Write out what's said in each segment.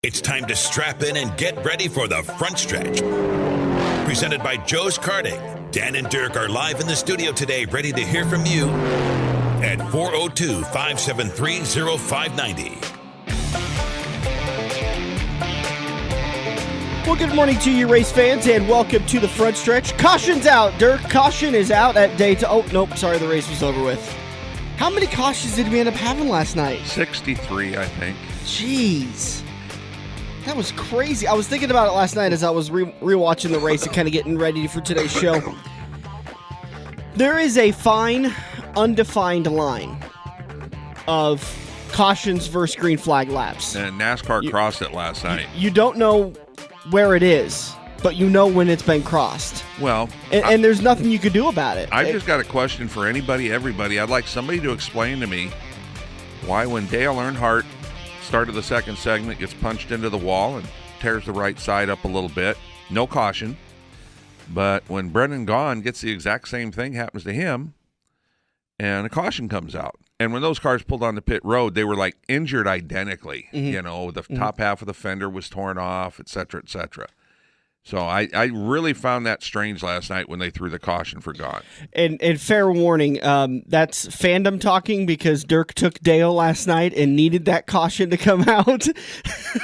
It's time to strap in and get ready for the front stretch. Presented by Joe's Karting. Dan and Dirk are live in the studio today, ready to hear from you at 402-573-0590. Well, good morning to you, race fans, and welcome to the front stretch. Caution's out, Dirk. Caution is out at Daytona. Oh, nope, sorry, the race was over with. How many cautions did we end up having last night? 63, I think. Jeez. That was crazy. I was thinking about it last night as I was rewatching the race and kind of getting ready for today's show. There is a fine, undefined line of cautions versus green flag laps. And NASCAR crossed it last night. You don't know where it is, but you know when it's been crossed. Well, and there's nothing you could do about it. I just got a question for anybody, everybody. I'd like somebody to explain to me why when Dale Earnhardt started the second segment, gets punched into the wall and tears the right side up a little bit, no caution. But when Brendan Gaughan gets the exact same thing happens to him, and a caution comes out. And when those cars pulled on the pit road, they were like injured identically. Mm-hmm. You know, the top half of the fender was torn off, et cetera, et cetera. So I really found that strange last night when they threw the caution for Gaughan. And fair warning, that's fandom talking because Dirk took Dale last night and needed that caution to come out.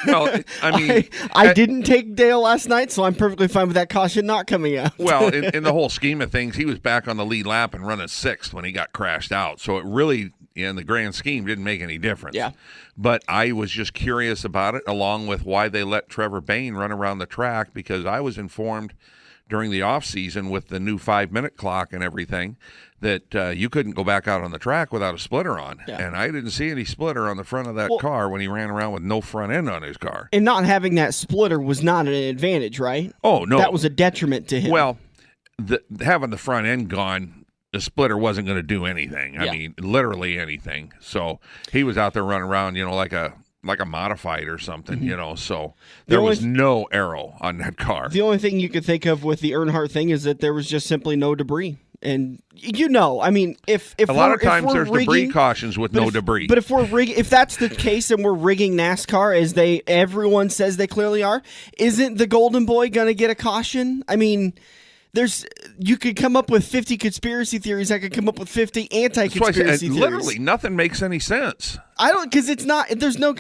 Well, I mean, I didn't take Dale last night, so I'm perfectly fine with that caution not coming out. Well, in the whole scheme of things, he was back on the lead lap and running sixth when he got crashed out. So it really, in the grand scheme, didn't make any difference. Yeah. But I was just curious about it, along with why they let Trevor Bayne run around the track, because I was informed during the offseason with the new 5-minute clock and everything that you couldn't go back out on the track without a splitter on. Yeah. And I didn't see any splitter on the front of that car when he ran around with no front end on his car. And not having that splitter was not an advantage, right? Oh, no. That was a detriment to him. Well, having the front end gone, the splitter wasn't going to do anything. I mean, literally anything. So he was out there running around, you know, like a modified or something, you know. So there was no arrow on that car. The only thing you could think of with the Earnhardt thing is that there was just simply no debris. And you know, I mean, if a lot of times there's rigging, debris cautions with no debris. But if that's the case and we're rigging NASCAR as everyone says they clearly are, isn't the Golden Boy going to get a caution? I mean, you could come up with 50 conspiracy theories. I could come up with 50 anti-conspiracy theories. Literally, nothing makes any sense. I don't, because it's not. There's no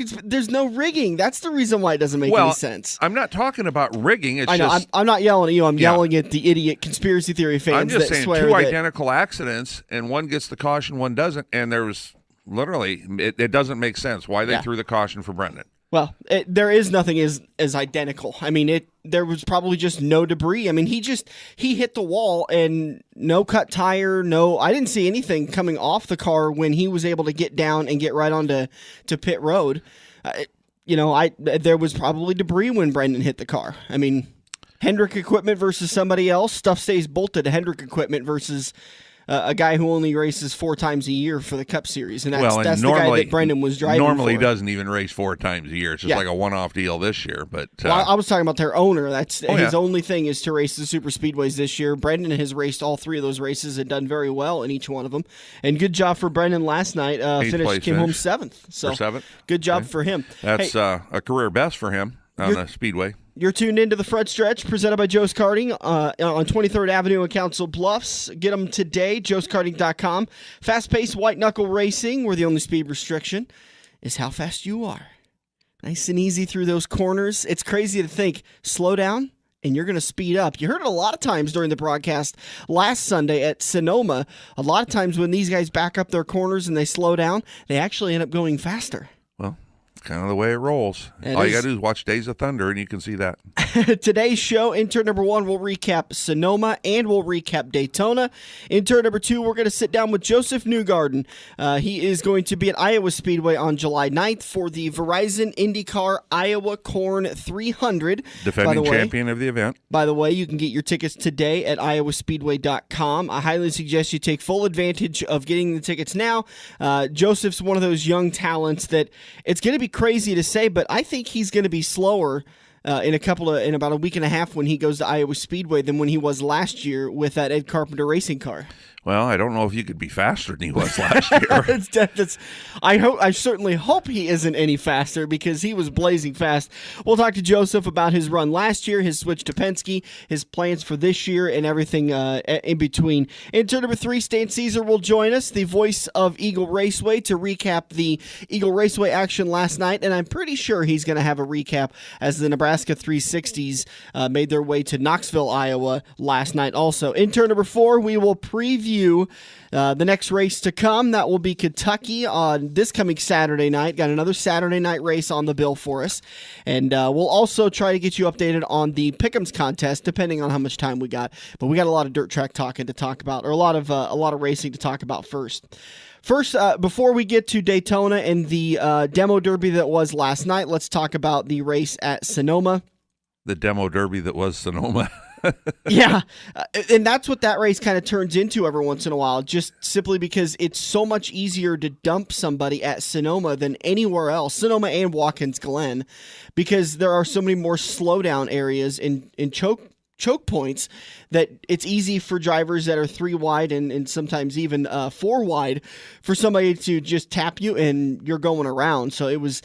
rigging. That's the reason why it doesn't make any sense. I'm not talking about rigging. I know. I'm not yelling at you. I'm yelling at the idiot conspiracy theory fans. I'm just that saying swear two that, identical accidents, and one gets the caution, one doesn't, and there was literally it doesn't make sense why they threw the caution for Brendan. Well, there is nothing as identical. I mean, there was probably just no debris. I mean, he hit the wall and no cut tire, I didn't see anything coming off the car when he was able to get down and get right onto pit road. There was probably debris when Brendan hit the car. I mean, Hendrick equipment versus somebody else, stuff stays bolted to Hendrick equipment versus a guy who only races 4 times a year for the Cup Series, and that's the guy that Brendan was driving. Normally, for. Doesn't even race 4 times a year. It's just like a one-off deal this year. But I was talking about their owner. That's his only thing is to race the super speedways this year. Brendan has raced all 3 of those races and done very well in each one of them. And good job for Brendan last night. Came home 7th. So 7th. Good job for him. That's a career best for him on the speedway. You're tuned into the front stretch presented by Joe's Karting on 23rd Avenue in Council Bluffs. Get them today, joeskarting.com. Fast-paced white-knuckle racing, where the only speed restriction is how fast you are. Nice and easy through those corners. It's crazy to think, slow down, and you're going to speed up. You heard it a lot of times during the broadcast last Sunday at Sonoma. A lot of times when these guys back up their corners and they slow down, they actually end up going faster. Well, kind of the way it rolls. All you got to do is watch Days of Thunder, and you can see that. Today's show, in turn number 1, we'll recap Sonoma, and we'll recap Daytona. In turn number 2, we're going to sit down with Josef Newgarden. He is going to be at Iowa Speedway on July 9th for the Verizon IndyCar Iowa Corn 300. Defending champion of the event. By the way, you can get your tickets today at iowaspeedway.com. I highly suggest you take full advantage of getting the tickets now. Josef's one of those young talents that it's going to be crazy to say, but I think he's going to be slower in about a week and a half when he goes to Iowa Speedway than when he was last year with that Ed Carpenter racing car. Well, I don't know if you could be faster than he was last year. I certainly hope he isn't any faster because he was blazing fast. We'll talk to Josef about his run last year, his switch to Penske, his plans for this year, and everything in between. In turn number 3, Stan Cisar will join us, the voice of Eagle Raceway, to recap the Eagle Raceway action last night, and I'm pretty sure he's going to have a recap as the Nebraska 360s made their way to Knoxville, Iowa last night also. In turn number 4, we will preview the next race to come. That will be Kentucky on this coming Saturday night. Got another Saturday night race on the bill for us. And we'll also try to get you updated on the Pick'ems contest, depending on how much time we got. But we got a lot of dirt track talking to talk about, or a lot of racing to talk about first. First, before we get to Daytona and the demo derby that was last night, let's talk about the race at Sonoma. The demo derby that was Sonoma. Yeah, and that's what that race kind of turns into every once in a while, just simply because it's so much easier to dump somebody at Sonoma than anywhere else, Sonoma and Watkins Glen, because there are so many more slowdown areas in choke points that it's easy for drivers that are 3 wide and sometimes even 4 wide for somebody to just tap you and you're going around. So it was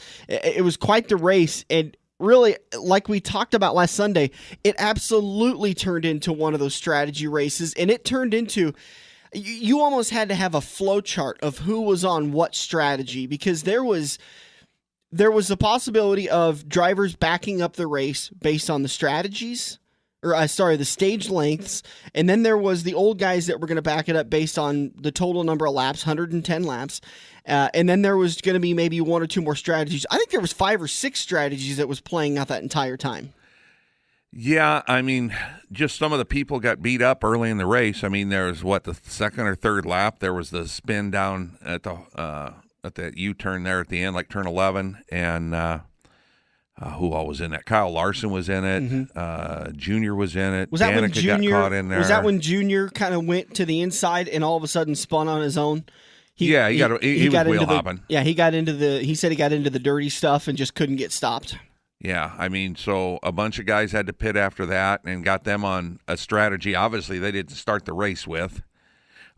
quite the race, and really, like we talked about last Sunday, it absolutely turned into one of those strategy races, and it turned into, you almost had to have a flow chart of who was on what strategy, because there was the possibility of drivers backing up the race based on the strategies, the stage lengths, and then there was the old guys that were going to back it up based on the total number of laps, 110 laps, and then there was going to be maybe 1 or 2 more strategies. I think there was 5 or 6 strategies that was playing out that entire time. Yeah, I mean, just some of the people got beat up early in the race. I mean, there was, the second or third lap, there was the spin down at the U-turn there at the end, like turn 11, and who all was in that? Kyle Larson was in it. Mm-hmm. Junior was in it. Was that when Junior got caught in there? Was that when Junior kind of went to the inside and all of a sudden spun on his own? He was wheel hopping. He said he got into the dirty stuff and just couldn't get stopped. Yeah, I mean, so a bunch of guys had to pit after that and got them on a strategy. Obviously, they didn't start the race with.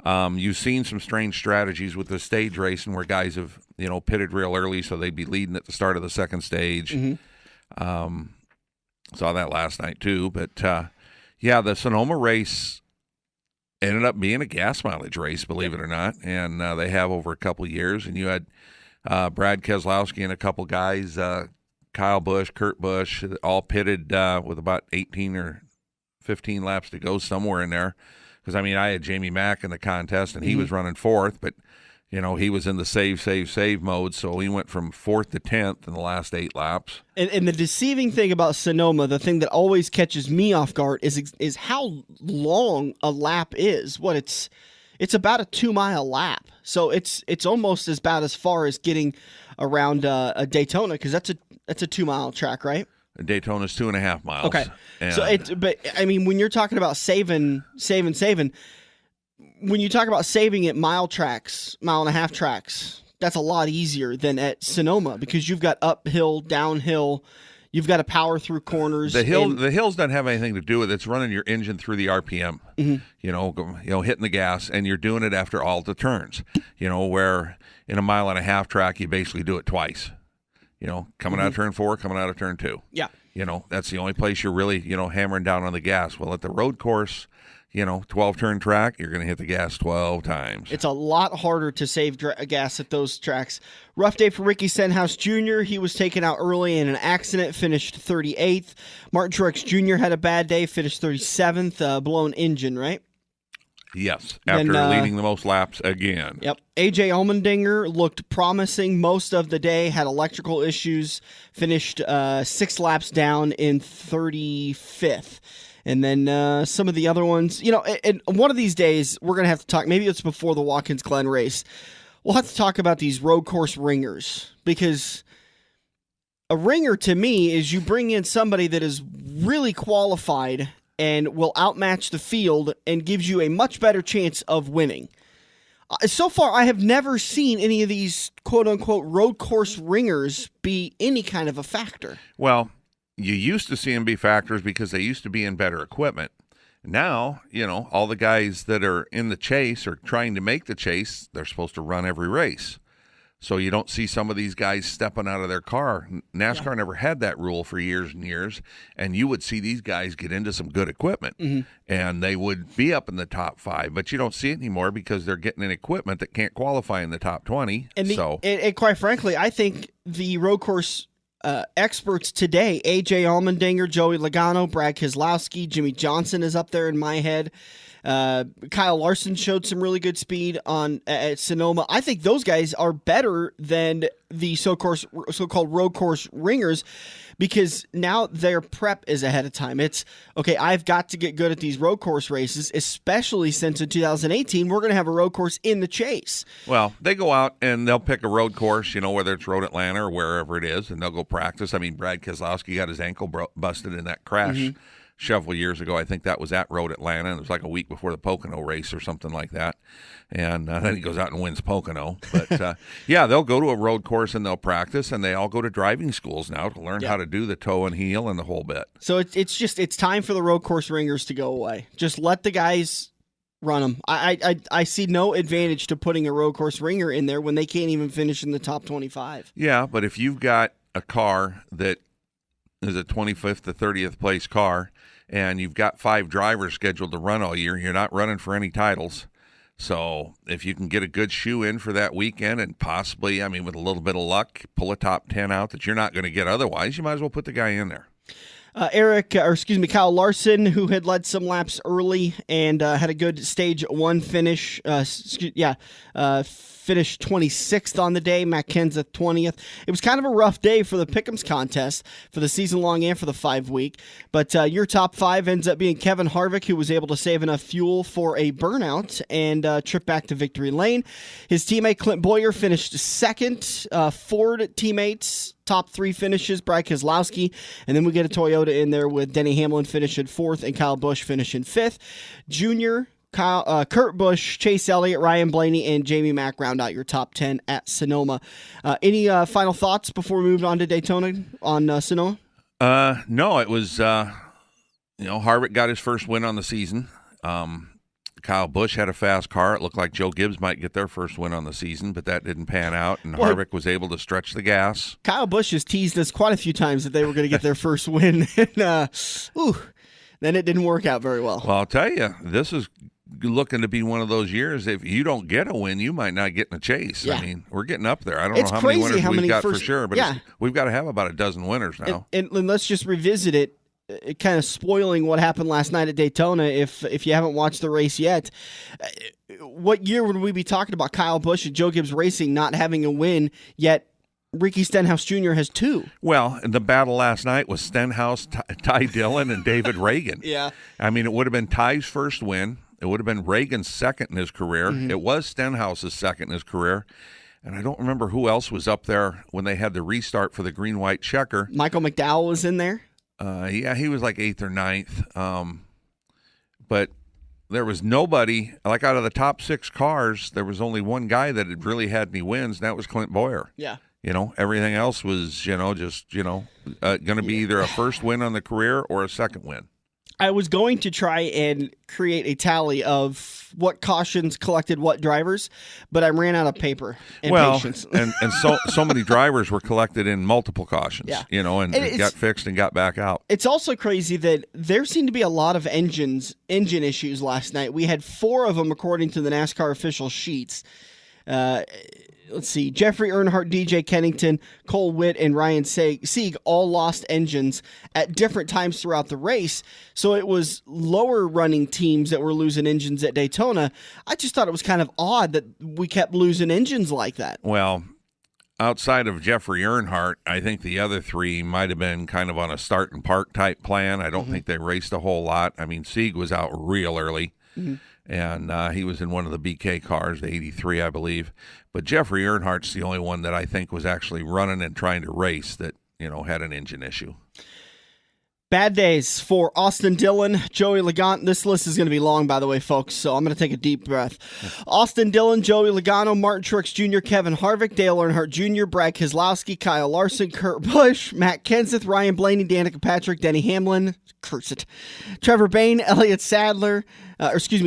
You've seen some strange strategies with the stage racing where guys have, pitted real early so they'd be leading at the start of the second stage. Mm-hmm. Saw that last night too. But, the Sonoma race ended up being a gas mileage race, believe it or not, and they have over a couple of years. And you had Brad Keselowski and a couple guys, Kyle Busch, Kurt Busch, all pitted with about 18 or 15 laps to go somewhere in there. Because, I mean, I had Jamie Mack in the contest, and he was running 4th, but, he was in the save mode, so he went from 4th to 10th in the last 8 laps. And the deceiving thing about Sonoma, the thing that always catches me off guard, is how long a lap is. It's about a 2-mile lap, so it's almost about as far as getting around a Daytona, because that's a 2-mile track, right? Daytona's 2.5 miles. Okay, but I mean, when you're talking about saving, when you talk about saving at mile and a half tracks, that's a lot easier than at Sonoma, because you've got uphill, downhill, you've got to power through corners. The hills don't have anything to do with it. It's running your engine through the RPM. Mm-hmm. Hitting the gas, and you're doing it after all the turns. Where in a mile and a half track, you basically do it twice. Coming out of turn 4, coming out of turn 2. Yeah. That's the only place you're really, hammering down on the gas. Well, at the road course, 12-turn track, you're going to hit the gas 12 times. It's a lot harder to save gas at those tracks. Rough day for Ricky Stenhouse Jr. He was taken out early in an accident, finished 38th. Martin Truex Jr. had a bad day, finished 37th, blown engine, right? Yes, after leading the most laps again. Yep. A.J. Allmendinger looked promising most of the day, had electrical issues, finished 6 laps down in 35th. And then some of the other ones, and one of these days we're going to have to talk, maybe it's before the Watkins Glen race, we'll have to talk about these road course ringers, because a ringer to me is you bring in somebody that is really qualified and will outmatch the field and gives you a much better chance of winning. So far, I have never seen any of these quote-unquote road course ringers be any kind of a factor. Well, you used to see them be factors because they used to be in better equipment. Now, all the guys that are in the chase or trying to make the chase, they're supposed to run every race. So you don't see some of these guys stepping out of their car. NASCAR never had that rule for years and years, and you would see these guys get into some good equipment, and they would be up in the top 5. But you don't see it anymore because they're getting in equipment that can't qualify in the top 20. And quite frankly, I think the road course experts today, AJ Allmendinger, Joey Logano, Brad Keselowski, Jimmy Johnson is up there in my head. Kyle Larson showed some really good speed at Sonoma. I think those guys are better than the so-called road course ringers because now their prep is ahead of time. It's, okay, I've got to get good at these road course races, especially since in 2018 we're going to have a road course in the chase. Well, they go out and they'll pick a road course, whether it's Road Atlanta or wherever it is, and they'll go practice. I mean, Brad Keselowski got his ankle busted in that crash several years ago. I think that was at Road Atlanta, and it was like a week before the Pocono race or something like that. And then he goes out and wins Pocono. But, they'll go to a road course and they'll practice, and they all go to driving schools now to learn how to do the toe and heel and the whole bit. So it's time for the road course ringers to go away. Just let the guys run them. I see no advantage to putting a road course ringer in there when they can't even finish in the top 25. Yeah, but if you've got a car that is a 25th to 30th place car, and you've got 5 drivers scheduled to run all year, you're not running for any titles. So if you can get a good shoe in for that weekend and possibly, with a little bit of luck, pull a top 10 out that you're not going to get otherwise, you might as well put the guy in there. Kyle Larson, who had led some laps early and had a good stage 1 finish. Finished 26th on the day. Matt Kenseth 20th. It was kind of a rough day for the Pick'ems contest for the season long and for the 5-week. But your top 5 ends up being Kevin Harvick, who was able to save enough fuel for a burnout and trip back to victory lane. His teammate Clint Bowyer finished 2nd. Ford teammates, top 3 finishes, Brad Keselowski, and then we get a Toyota in there with Denny Hamlin finishing 4th and Kyle Busch finishing 5th. Junior, Kurt Busch, Chase Elliott, Ryan Blaney, and Jamie Mack round out your top 10 at Sonoma. Any final thoughts before we move on to Daytona on Sonoma? No, it was, Harvick got his first win on the season. Kyle Busch had a fast car. It looked like Joe Gibbs might get their first win on the season, but that didn't pan out, and Harvick was able to stretch the gas. Kyle Busch has teased us quite a few times that they were going to get their first win, and then it didn't work out very well. Well, I'll tell you, this is looking to be one of those years. If you don't get a win, you might not get in a chase. Yeah. We're getting up there. I don't know how many winners we've got for sure, but we've got to have about a dozen winners now. And let's just revisit it. Kind of spoiling what happened last night at Daytona. If you haven't watched the race yet, what year would we be talking about Kyle Busch and Joe Gibbs Racing not having a win, yet Ricky Stenhouse Jr. has 2? Well, the battle last night was Stenhouse, Ty Dillon, and David Reagan. Yeah. It would have been Ty's first win. It would have been Reagan's second in his career. Mm-hmm. It was Stenhouse's second in his career. And I don't remember who else was up there when they had the restart for the green-white checker. Michael McDowell was in there? He was like 8th or 9th. But there was nobody, like out of the top 6 cars, there was only one guy that had really had any wins, and that was Clint Bowyer. Yeah. Everything else was, going to be either a first win on the career or a second win. I was going to try and create a tally of what cautions collected what drivers, but I ran out of paper and patience. and so many drivers were collected in multiple cautions, and it got fixed and got back out. It's also crazy that there seemed to be a lot of engine issues last night. We had 4 of them according to the NASCAR official sheets. Let's see, Jeffrey Earnhardt, DJ Kennington, Cole Witt, and Ryan Sieg all lost engines at different times throughout the race. So it was lower running teams that were losing engines at Daytona. I just thought it was kind of odd that we kept losing engines like that. Well, outside of Jeffrey Earnhardt, I think the other 3 might have been kind of on a start and park type plan. I don't think they raced a whole lot. Sieg was out real early. Mm-hmm. And he was in one of the BK cars, the 83, I believe. But Jeffrey Earnhardt's the only one that I think was actually running and trying to race that, had an engine issue. Bad days for Austin Dillon, Joey Logano. This list is going to be long, by the way, folks, so I'm going to take a deep breath. Austin Dillon, Joey Logano, Martin Truex Jr., Kevin Harvick, Dale Earnhardt Jr., Brad Keselowski, Kyle Larson, Kurt Busch, Matt Kenseth, Ryan Blaney, Danica Patrick, Denny Hamlin, curse it, Trevor Bayne,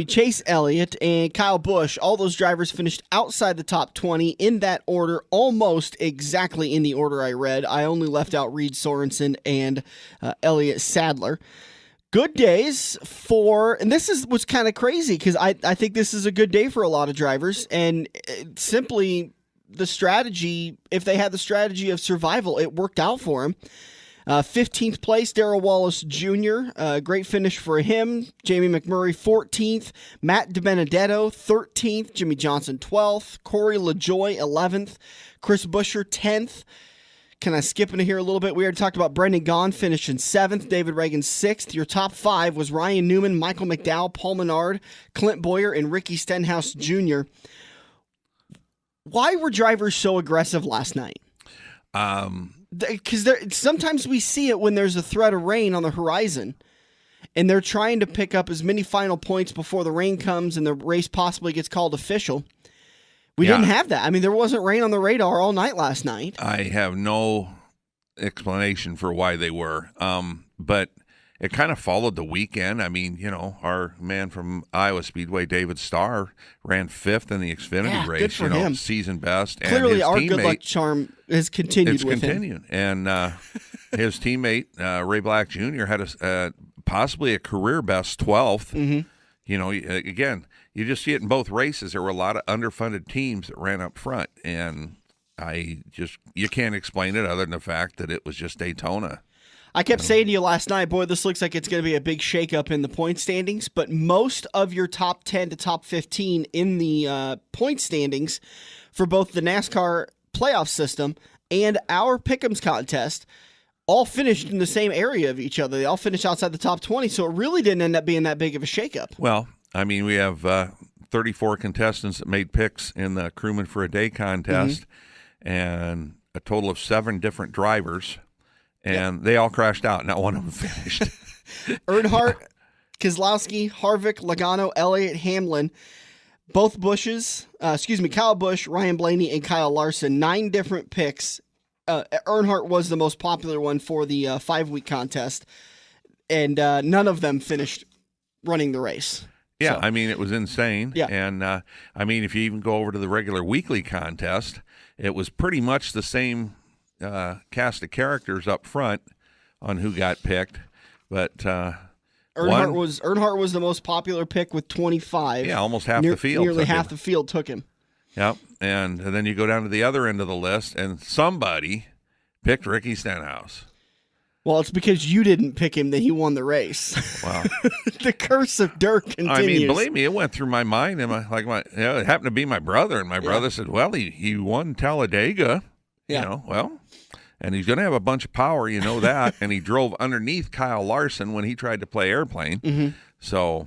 Chase Elliott, and Kyle Busch. All those drivers finished outside the top 20 in that order, almost exactly in the order I read. I only left out Reed Sorensen and Elliott Sadler. Good days for, and this is what's kind of crazy because I think this is a good day for a lot of drivers, and simply the strategy, if they had the strategy of survival, it worked out for them. 15th place, Darrell Wallace Jr., great finish for him. Jamie McMurray, 14th. Matt DiBenedetto, 13th. Jimmy Johnson, 12th. Corey LaJoie, 11th. Chris Buescher, 10th. Can I skip into here a little bit? We already talked about Brendan Gaughan finishing 7th, David Reagan 6th. Your top 5 was Ryan Newman, Michael McDowell, Paul Menard, Clint Bowyer, and Ricky Stenhouse Jr. Why were drivers so aggressive last night? Because sometimes we see it when there's a threat of rain on the horizon, and they're trying to pick up as many final points before the rain comes and the race possibly gets called official. We didn't have that. I mean, there wasn't rain on the radar all night last night. I have no explanation for why they were, but it kind of followed the weekend. I mean, our man from Iowa Speedway, David Starr, ran 5th in the Xfinity race. Good for him. Season best. Clearly, and our good luck charm has continued with him. And his teammate, Ray Black Jr., had possibly a career best 12th. Mm-hmm. Again, you just see it in both races. There were a lot of underfunded teams that ran up front, and you can't explain it other than the fact that it was just Daytona. I kept saying to you last night, boy, this looks like it's going to be a big shakeup in the point standings, but most of your top 10 to top 15 in the point standings for both the NASCAR playoff system and our Pick'ems contest all finished in the same area of each other. They all finished outside the top 20, so it really didn't end up being that big of a shakeup. Well, I mean, we have 34 contestants that made picks in the Crewman for a Day contest, and a total of 7 different drivers. And they all crashed out. Not one of them finished. Earnhardt, Keselowski, Harvick, Logano, Elliott, Hamlin, both Bushes, Kyle Busch, Ryan Blaney, and Kyle Larson. 9 different picks. Earnhardt was the most popular one for the 5-week contest, and none of them finished running the race. Yeah, so. I mean, it was insane. Yeah. And, I mean, if you even go over to the regular weekly contest, it was pretty much the same cast of characters up front on who got picked, but Earnhardt was the most popular pick with 25. Yeah, almost half the field. Nearly half the field took him. Yep, and then you go down to the other end of the list, and somebody picked Ricky Stenhouse. Well, it's because you didn't pick him that he won the race. Wow. The curse of Dirk continues. I mean, believe me, it went through my mind, and it happened to be my brother, and my brother said, well, he won Talladega. Yeah. And he's going to have a bunch of power, that. And he drove underneath Kyle Larson when he tried to play airplane. Mm-hmm. So,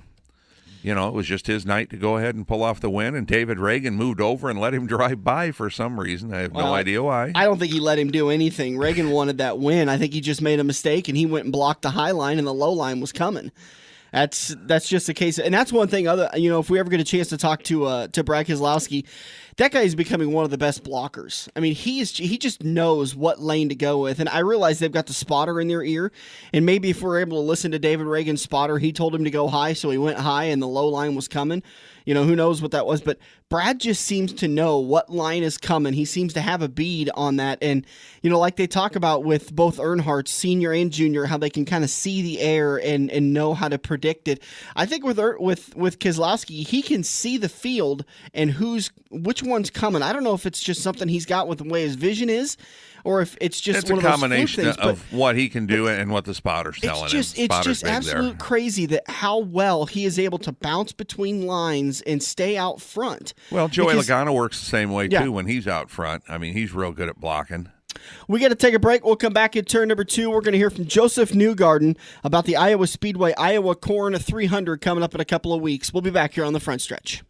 it was just his night to go ahead and pull off the win. And David Reagan moved over and let him drive by for some reason. I have no idea why. I don't think he let him do anything. Reagan wanted that win. I think he just made a mistake, and he went and blocked the high line, and the low line was coming. That's just the case. And that's one thing, if we ever get a chance to talk to Brad Keselowski, that guy is becoming one of the best blockers. I mean, he just knows what lane to go with. And I realize they've got the spotter in their ear. And maybe if we're able to listen to David Reagan's spotter, he told him to go high, so he went high and the low line was coming. Who knows what that was. But Brad just seems to know what line is coming. He seems to have a bead on that. And, like they talk about with both Earnhardt, senior and junior, how they can kind of see the air and know how to predict it. I think with Keselowski, he can see the field and which one's coming. I don't know if it's just something he's got with the way his vision is, or if it's just one of those combination things, of what he can do and what the spotter's telling him. It's just absolute crazy that how well he is able to bounce between lines and stay out front. Well, Joey Logano works the same way too when he's out front. I mean, he's real good at blocking. We got to take a break. We'll come back at turn number 2. We're going to hear from Josef Newgarden about the Iowa Speedway Iowa Corn 300 coming up in a couple of weeks. We'll be back here on the front stretch.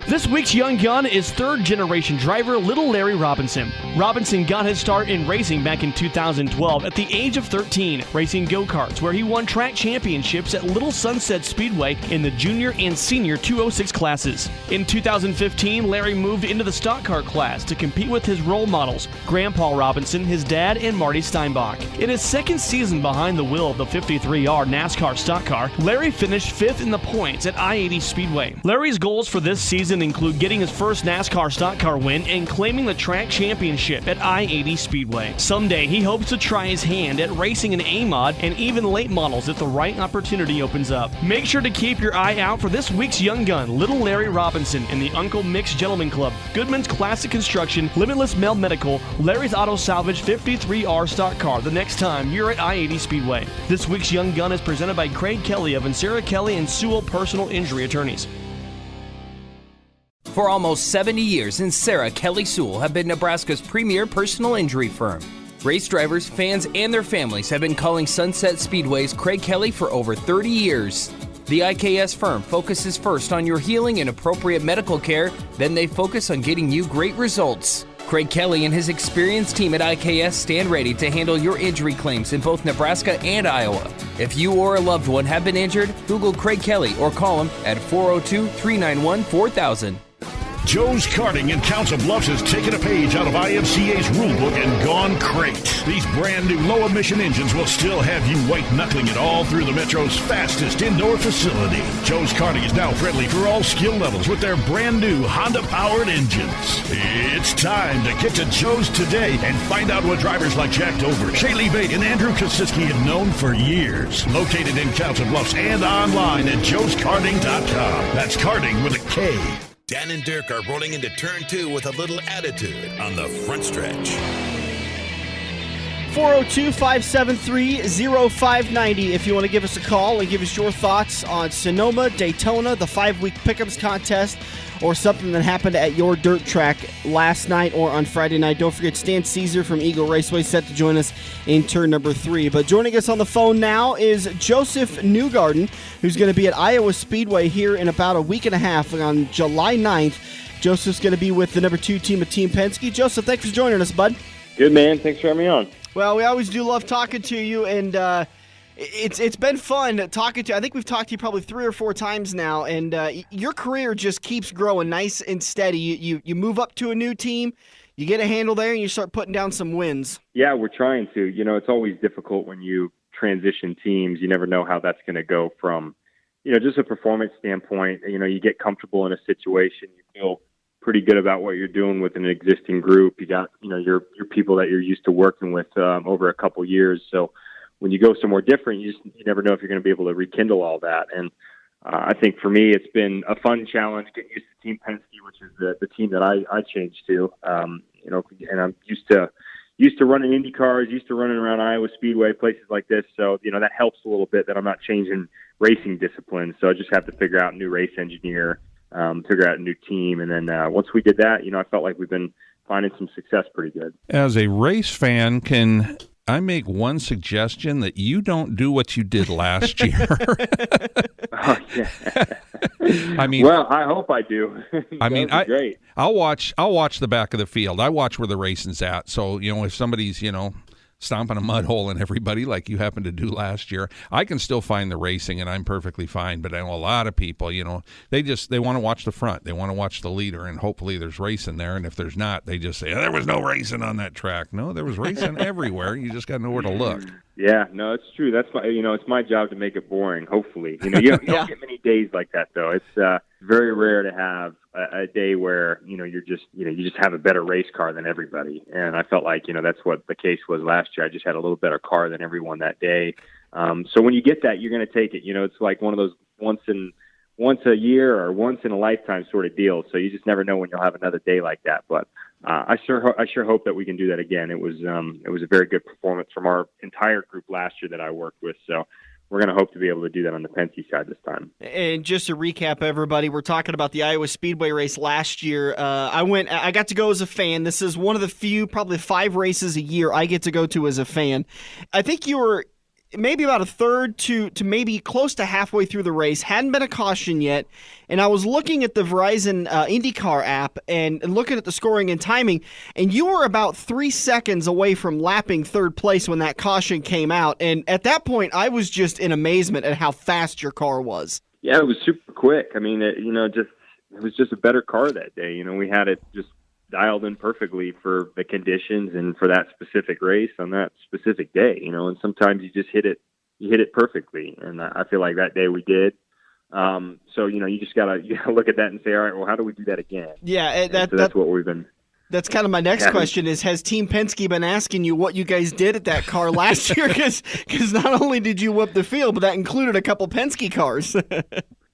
This week's young gun is third-generation driver Little Larry Robinson. Robinson got his start in racing back in 2012 at the age of 13, racing go-karts, where he won track championships at Little Sunset Speedway in the junior and senior 206 classes. In 2015, Larry moved into the stock car class to compete with his role models, Grandpa Robinson, his dad, and Marty Steinbach. In his second season behind the wheel of the 53R NASCAR stock car, Larry finished 5th in the points at I-80 Speedway. Larry's goals for this season include getting his first NASCAR stock car win and claiming the track championship at I-80 Speedway. Someday, he hopes to try his hand at racing an A-mod and even late models if the right opportunity opens up. Make sure to keep your eye out for this week's young gun, Little Larry Robinson, in the Uncle Mick's Gentleman Club, Goodman's Classic Construction, Limitless Mel Medical, Larry's Auto Salvage 53R stock car the next time you're at I-80 Speedway. This week's young gun is presented by Craig Kelly of Ansara Kelly and Sewell Personal Injury Attorneys. For almost 70 years, Ansara Kelly Sewell have been Nebraska's premier personal injury firm. Race drivers, fans, and their families have been calling Sunset Speedway's Craig Kelly for over 30 years. The IKS firm focuses first on your healing and appropriate medical care, then they focus on getting you great results. Craig Kelly and his experienced team at IKS stand ready to handle your injury claims in both Nebraska and Iowa. If you or a loved one have been injured, Google Craig Kelly or call him at 402-391-4000. Joe's Karting in Council Bluffs has taken a page out of IMCA's rulebook and gone crate. These brand new low-emission engines will still have you white-knuckling it all through the Metro's fastest indoor facility. Joe's Karting is now friendly for all skill levels with their brand new Honda-powered engines. It's time to get to Joe's today and find out what drivers like Jack Dover, Shaylee Bate, and Andrew Kosiski have known for years. Located in Council Bluffs and online at joeskarting.com. That's karting with a K. Dan and Dirk are rolling into turn 2 with a little attitude on the front stretch. 402-573-0590 if you want to give us a call and give us your thoughts on Sonoma, Daytona, the 5-week pickups contest, or something that happened at your dirt track last night or on Friday night. Don't forget Stan Cisar from Eagle Raceway set to join us in turn number 3. But joining us on the phone now is Josef Newgarden, who's going to be at Iowa Speedway here in about a week and a half on July 9th. Joseph's going to be with the number 2 team of Team Penske. Josef, thanks for joining us, bud. Good, man. Thanks for having me on. Well, we always do love talking to you, and it's been fun talking to you. I think we've talked to you probably 3 or 4 times now, and your career just keeps growing nice and steady. You move up to a new team, you get a handle there, and you start putting down some wins. Yeah, we're trying to. You know, it's always difficult when you transition teams. You never know how that's going to go from, just a performance standpoint. You get comfortable in a situation, you feel pretty good about what you're doing with an existing group. You got, your people that you're used to working with over a couple years. So when you go somewhere different, you never know if you're going to be able to rekindle all that. And I think for me, it's been a fun challenge getting used to Team Penske, which is the team that I changed to. And I'm used to running Indy cars, used to running around Iowa Speedway, places like this. So, that helps a little bit that I'm not changing racing disciplines. So I just have to figure out a new race engineer, figure out a new team. And then once we did that, I felt like we've been finding some success pretty good. As a race fan, can I make one suggestion that you don't do what you did last year? Oh, yeah. Well, I hope I do. Great. I'll watch the back of the field. I watch where the racing's at. So, if somebody's, stomping a mud hole in everybody like you happened to do last year, I can still find the racing and I'm perfectly fine. But I know a lot of people, they want to watch the front. They want to watch the leader, and hopefully there's racing there. And if there's not, they just say, there was no racing on that track. No, there was racing everywhere. You just got to know where to look. Yeah, no, it's true. That's my, it's my job to make it boring. Hopefully, you don't get many days like that though. It's very rare to have a day where you just have a better race car than everybody. And I felt like that's what the case was last year. I just had a little better car than everyone that day. So when you get that, you're going to take it. It's like one of those once a year or once in a lifetime sort of deal. So you just never know when you'll have another day like that. But I sure hope that we can do that again. It was a very good performance from our entire group last year that I worked with. So we're going to hope to be able to do that on the Penske side this time. And just to recap, everybody, we're talking about the Iowa Speedway race last year. I got to go as a fan. This is one of the few, probably 5 races a year I get to go to as a fan. I think you were maybe about a third to maybe close to halfway through the race. Hadn't been a caution yet, and I was looking at the Verizon IndyCar app and looking at the scoring and timing, and you were about 3 seconds away from lapping third place when that caution came out. And at that point, I was just in amazement at how fast your car was. Yeah, it was super quick. I mean, it was just a better car that day. We had it just dialed in perfectly for the conditions and for that specific race on that specific day, and sometimes you just hit it perfectly. And I feel like that day we did. So, you just gotta look at that and say, all right, well, how do we do that again? Yeah. That's what we've been. That's kind of my next question is, has Team Penske been asking you what you guys did at that car last year? Because not only did you whip the field, but that included a couple Penske cars.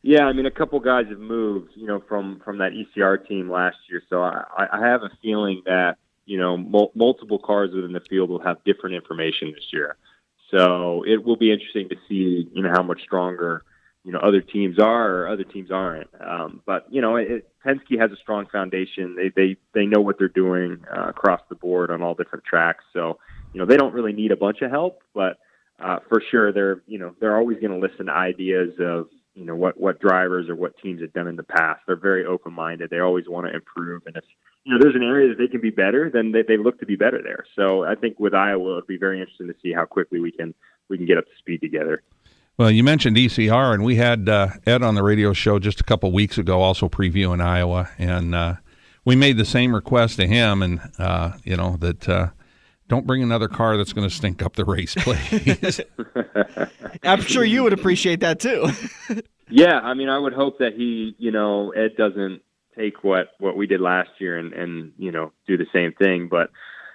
Yeah, I mean, a couple guys have moved, from that ECR team last year. So I have a feeling that, multiple cars within the field will have different information this year. So it will be interesting to see, how much stronger, other teams are or other teams aren't. But Penske has a strong foundation. They know what they're doing across the board on all different tracks. So, they don't really need a bunch of help, but for sure they're always going to listen to ideas of, what drivers or what teams have done in the past. They're very open-minded. They always want to improve. And if, there's an area that they can be better, then they look to be better there. So I think with Iowa, it'll be very interesting to see how quickly we can get up to speed together. Well, you mentioned ECR, and we had Ed on the radio show just a couple weeks ago also previewing Iowa, and we made the same request to him, and, don't bring another car that's going to stink up the race, please. I'm sure you would appreciate that, too. Yeah, I mean, I would hope that he, Ed doesn't take what we did last year and do the same thing. But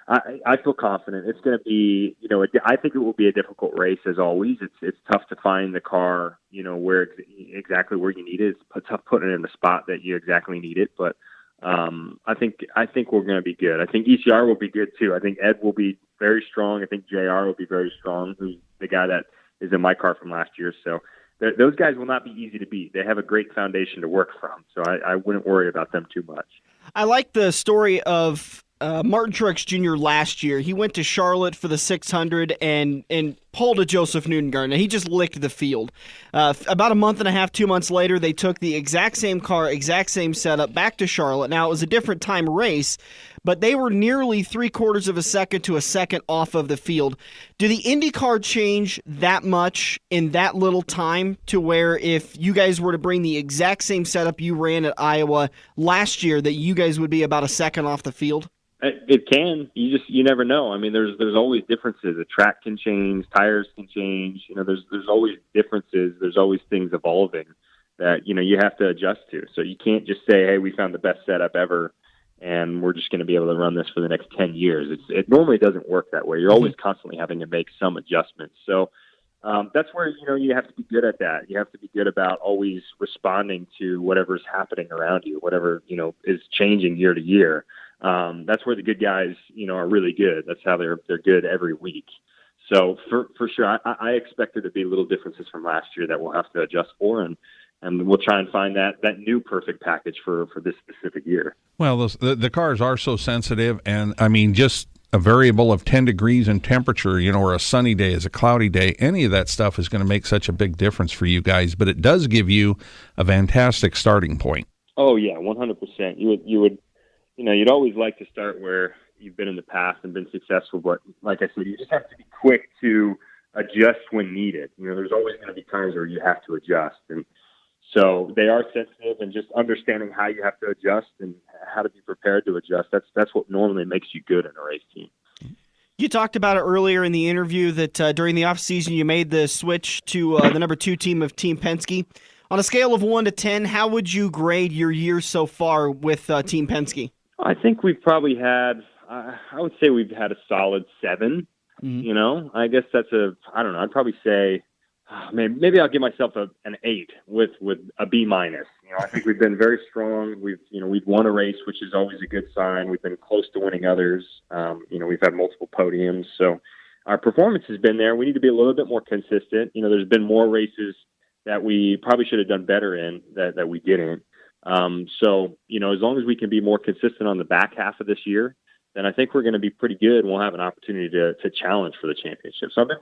I feel confident. It's going to be, I think it will be a difficult race as always. It's tough to find the car, exactly where you need it. It's tough putting it in the spot that you exactly need it. But I think we're going to be good. I think ECR will be good too. I think Ed will be very strong. I think JR will be very strong, who's the guy that is in my car from last year. So those guys will not be easy to beat. They have a great foundation to work from. So I wouldn't worry about them too much. I like the story of Martin Truex Jr. last year. He went to Charlotte for the 600 and pulled a Josef Newgarden. He just licked the field. About a month and a half, 2 months later, they took the exact same car, exact same setup back to Charlotte. Now, it was a different time race, but they were nearly 3/4 of a second to a second off of the field. Do the IndyCar change that much in that little time to where if you guys were to bring the exact same setup you ran at Iowa last year, that you guys would be about a second off the field? It can. You never know. I mean, there's always differences. A track can change, tires can change. There's always differences. There's always things evolving that you have to adjust to. So you can't just say, "Hey, we found the best setup ever, and we're just going to be able to run this for the next 10 years." It normally doesn't work that way. You're always constantly having to make some adjustments. So that's where you have to be good at that. You have to be good about always responding to whatever's happening around you, whatever is changing year to year. That's where the good guys, are really good. That's how they're good every week. So for sure, I expect there to be little differences from last year that we'll have to adjust for, and we'll try and find that new perfect package for this specific year. Well, the cars are so sensitive, and I mean, just a variable of 10 degrees in temperature, or a sunny day is a cloudy day, any of that stuff is going to make such a big difference for you guys, but it does give you a fantastic starting point. Oh yeah, 100%. You would you'd always like to start where you've been in the past and been successful, but like I said, you just have to be quick to adjust when needed. There's always going to be times where you have to adjust, and so they are sensitive, and just understanding how you have to adjust and how to be prepared to adjust. That's what normally makes you good in a race team. You talked about it earlier in the interview that during the offseason you made the switch to the number 2 team of Team Penske. On a scale of 1 to 10, how would you grade your year so far with Team Penske? I think we've probably had, I would say we've had a solid 7. Mm-hmm. I guess that's I don't know. I'd probably say maybe I'll give myself an 8 with a B-. I think we've been very strong. We've won a race, which is always a good sign. We've been close to winning others. We've had multiple podiums. So our performance has been there. We need to be a little bit more consistent. There's been more races that we probably should have done better in that we didn't. So, as long as we can be more consistent on the back half of this year, then I think we're going to be pretty good, and we'll have an opportunity to challenge for the championship. So I've been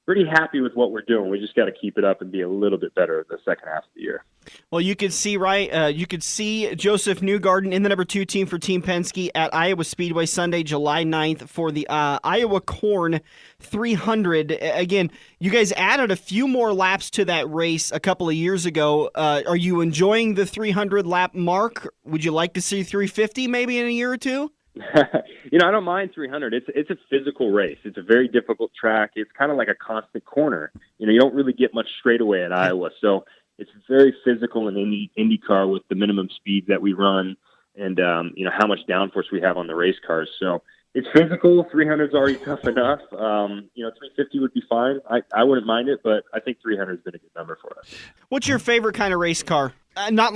pretty happy with what we're doing. We just got to keep it up and be a little bit better the second half of the year. Well, you could see you could see Josef Newgarden in the number 2 team for Team Penske at Iowa Speedway Sunday, July 9th for the Iowa Corn 300. Again, you guys added a few more laps to that race a couple of years ago. Are you enjoying the 300 lap mark? Would you like to see 350 maybe in a year or two? I don't mind 300. It's a physical race. It's a very difficult track. It's kind of like a constant corner. You don't really get much straightaway at Iowa, so it's very physical in IndyCar with the minimum speed that we run and how much downforce we have on the race cars. So it's physical. 300 is already tough enough. 350 would be fine. I wouldn't mind it, but I think 300 has been a good number for us. What's your favorite kind of race car? Not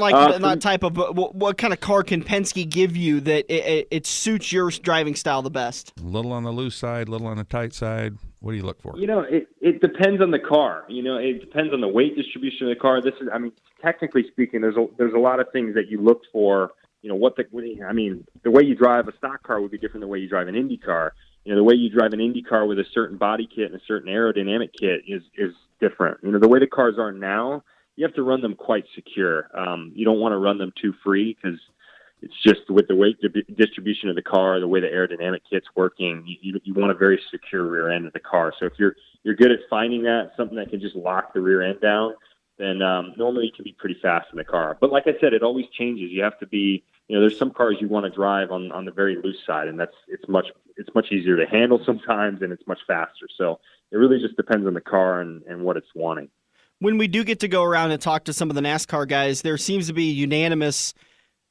type of, but what kind of car can Penske give you that it suits your driving style the best? A little on the loose side, a little on the tight side. What do you look for? It depends on the car. It depends on the weight distribution of the car. Technically speaking, there's a lot of things that you look for. The way you drive a stock car would be different than the way you drive an Indy car. The way you drive an Indy car with a certain body kit and a certain aerodynamic kit is different. The way the cars are now, you have to run them quite secure. You don't want to run them too free because it's just with the weight distribution of the car, the way the aerodynamic kit's working, you want a very secure rear end of the car. So if you're good at finding something that can just lock the rear end down, then normally you can be pretty fast in the car. But like I said, it always changes. You have to be, there's some cars you want to drive on the very loose side, and it's much easier to handle sometimes, and it's much faster. So it really just depends on the car and what it's wanting. When we do get to go around and talk to some of the NASCAR guys, there seems to be unanimous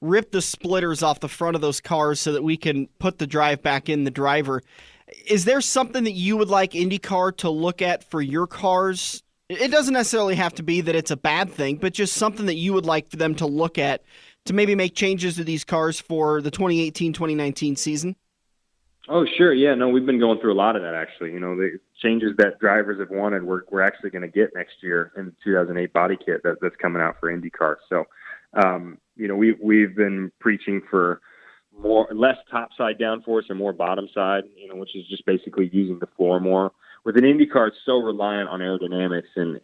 rip the splitters off the front of those cars so that we can put the drive back in the driver. Is there something that you would like IndyCar to look at for your cars? It doesn't necessarily have to be that it's a bad thing, but just something that you would like for them to look at to maybe make changes to these cars for the 2018-2019 season? Oh, sure. Yeah, no, we've been going through a lot of that, actually. The changes that drivers have wanted, we're actually going to get next year in the 2008 body kit that's coming out for IndyCar. So, we've been preaching for less topside downforce and more bottom side, which is just basically using the floor more. With an IndyCar, it's so reliant on aerodynamics and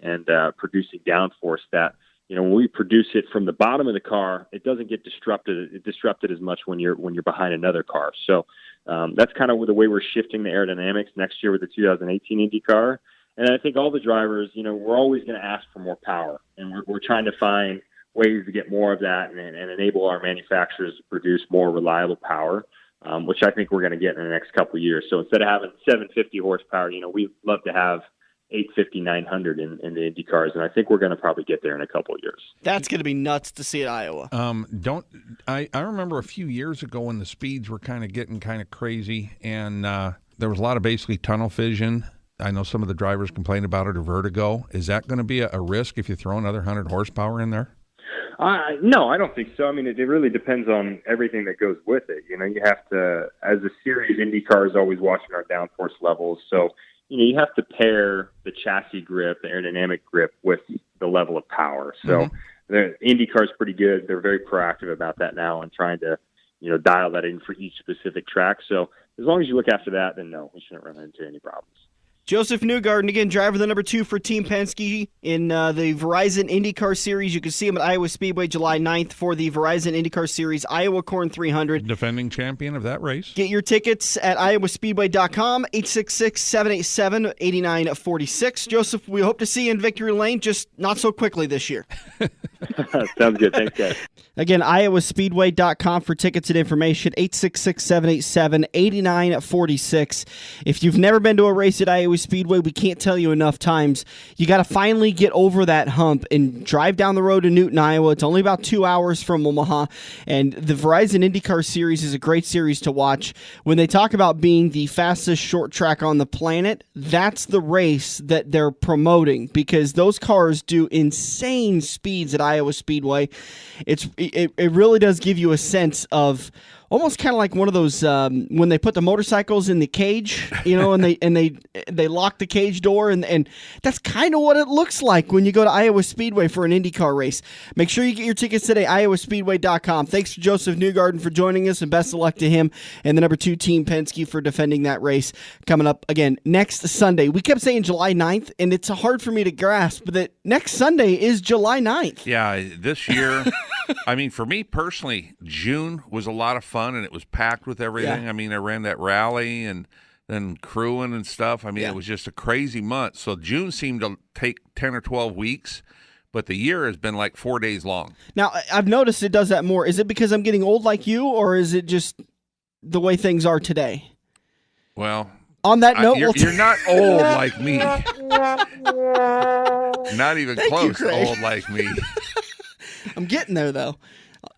producing downforce that, when we produce it from the bottom of the car, it doesn't get disrupted as much when you're behind another car. So that's kind of the way we're shifting the aerodynamics next year with the 2018 IndyCar. And I think all the drivers, we're always going to ask for more power, and we're trying to find ways to get more of that and enable our manufacturers to produce more reliable power, which I think we're going to get in the next couple of years. So instead of having 750 horsepower, we'd love to have 850, 900 in the Indy cars, and I think we're going to probably get there in a couple of years. That's going to be nuts to see at Iowa. I remember a few years ago when the speeds were getting crazy, and there was a lot of basically tunnel vision. I know some of the drivers complained about it, or vertigo. Is that going to be a risk if you throw another 100 horsepower in there? No, I don't think so. I mean, it really depends on everything that goes with it. You have to, as a series, IndyCar is always watching our downforce levels. So, you have to pair the chassis grip, the aerodynamic grip, with the level of power. So, the IndyCar is pretty good. They're very proactive about that now and trying to, dial that in for each specific track. So, as long as you look after that, then no, we shouldn't run into any problems. Josef Newgarden, again, driver the number 2 for Team Penske in the Verizon IndyCar Series. You can see him at Iowa Speedway July 9th for the Verizon IndyCar Series Iowa Corn 300. Defending champion of that race. Get your tickets at iowaspeedway.com, 866-787-8946. Joseph, we hope to see you in Victory Lane, just not so quickly this year. Sounds good. Thanks, guys. Again, iowaspeedway.com for tickets and information, 866-787-8946. If you've never been to a race at Iowa Speedway, we can't tell you enough times. You got to finally get over that hump and drive down the road to Newton, Iowa. It's only about 2 hours from Omaha, and the Verizon IndyCar Series is a great series to watch. When they talk about being the fastest short track on the planet, that's the race that they're promoting, because those cars do insane speeds at Iowa Speedway. It really does give you a sense of, almost kind of like one of those when they put the motorcycles in the cage, and they lock the cage door, and that's kind of what it looks like when you go to Iowa Speedway for an IndyCar race. Make sure you get your tickets today, iowaspeedway.com. Thanks to Josef Newgarden for joining us, and best of luck to him and the number 2 Team Penske for defending that race coming up again next Sunday. We kept saying July 9th, and it's hard for me to grasp that next Sunday is July 9th. Yeah, this year, I mean, for me personally, June was a lot of fun, and it was packed with everything. Yeah. I mean, I ran that rally and then crewing and stuff. I mean, It was just a crazy month. So June seemed to take 10 or 12 weeks, but the year has been like 4 days long. Now, I've noticed it does that more. Is it because I'm getting old like you, or is it just the way things are today? Well, on that note, you're not old like me. Not even Thank close you, old like me. I'm getting there, though.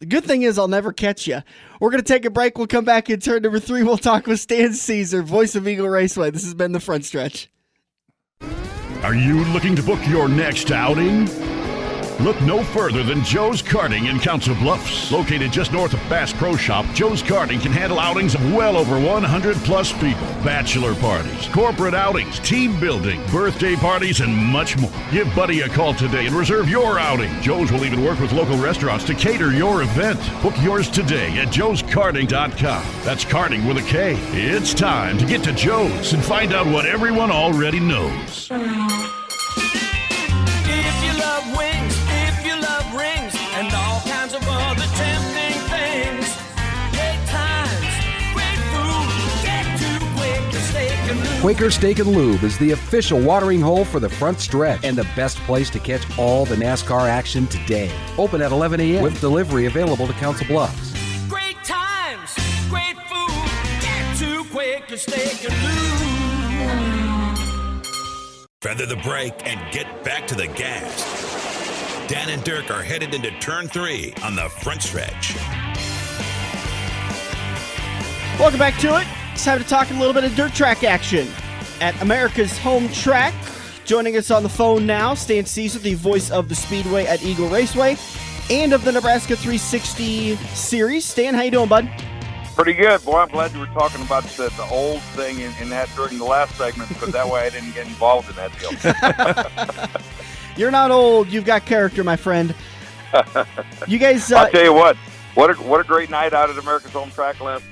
The good thing is I'll never catch you. We're going to take a break. We'll come back in turn number 3. We'll talk with Stan Cisar, voice of Eagle Raceway. This has been The Front Stretch. Are you looking to book your next outing? Look no further than Joe's Karting in Council Bluffs. Located just north of Bass Pro Shop, Joe's Karting can handle outings of well over 100-plus people. Bachelor parties, corporate outings, team building, birthday parties, and much more. Give Buddy a call today and reserve your outing. Joe's will even work with local restaurants to cater your event. Book yours today at joeskarting.com. That's karting with a K. It's time to get to Joe's and find out what everyone already knows. If you love wings, if you love rings, and all kinds of other tempting things, great times, great food, get to Quaker Steak and Lube. Quaker Steak and Lube is the official watering hole for the front stretch and the best place to catch all the NASCAR action today. Open at 11 a.m. with delivery available to Council Bluffs. Great times, great food, get to Quaker Steak and Lube. Feather the brake and get back to the gas. Dan and Dirk are headed into turn 3 on the front stretch. Welcome back to it. It's time to talk a little bit of dirt track action at America's home track. Joining us on the phone now, Stan Cisar, the voice of the Speedway at Eagle Raceway and of the Nebraska 360 Series. Stan, how you doing, bud? Pretty good. Boy, I'm glad you were talking about the old thing in that during the last segment, because that way I didn't get involved in that deal. You're not old. You've got character, my friend. You guys... I'll tell you what a great night out at America's home track last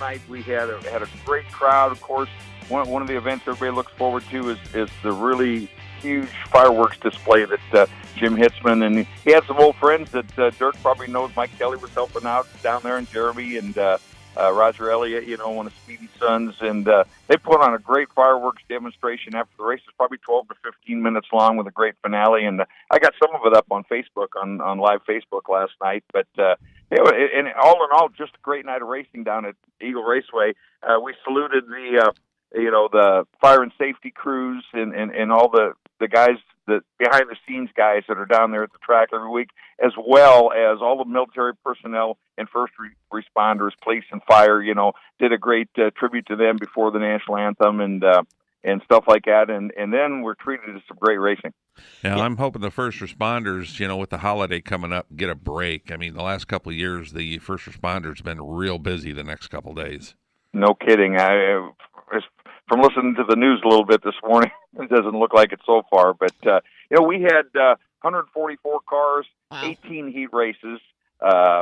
night. We had a great crowd. Of course, one of the events everybody looks forward to is the really huge fireworks display that Jim Hitzman, and he had some old friends that Dirk probably knows. Mike Kelly was helping out down there, and Jeremy and Roger Elliott, one of Speedy's sons, and they put on a great fireworks demonstration after the race. It's probably 12 to 15 minutes long with a great finale, and I got some of it up on Facebook, on live Facebook last night. But and all in all, just a great night of racing down at Eagle Raceway. We saluted the fire and safety crews and all the guys, the behind-the-scenes guys that are down there at the track every week, as well as all the military personnel and first responders, police and fire, did a great tribute to them before the national anthem and stuff like that. And then we're treated to some great racing. Yeah, I'm hoping the first responders, with the holiday coming up, get a break. I mean, the last couple of years, the first responders have been real busy the next couple of days. No kidding. From listening to the news a little bit this morning, it doesn't look like it so far. But, we had 144 cars, wow. 18 heat races.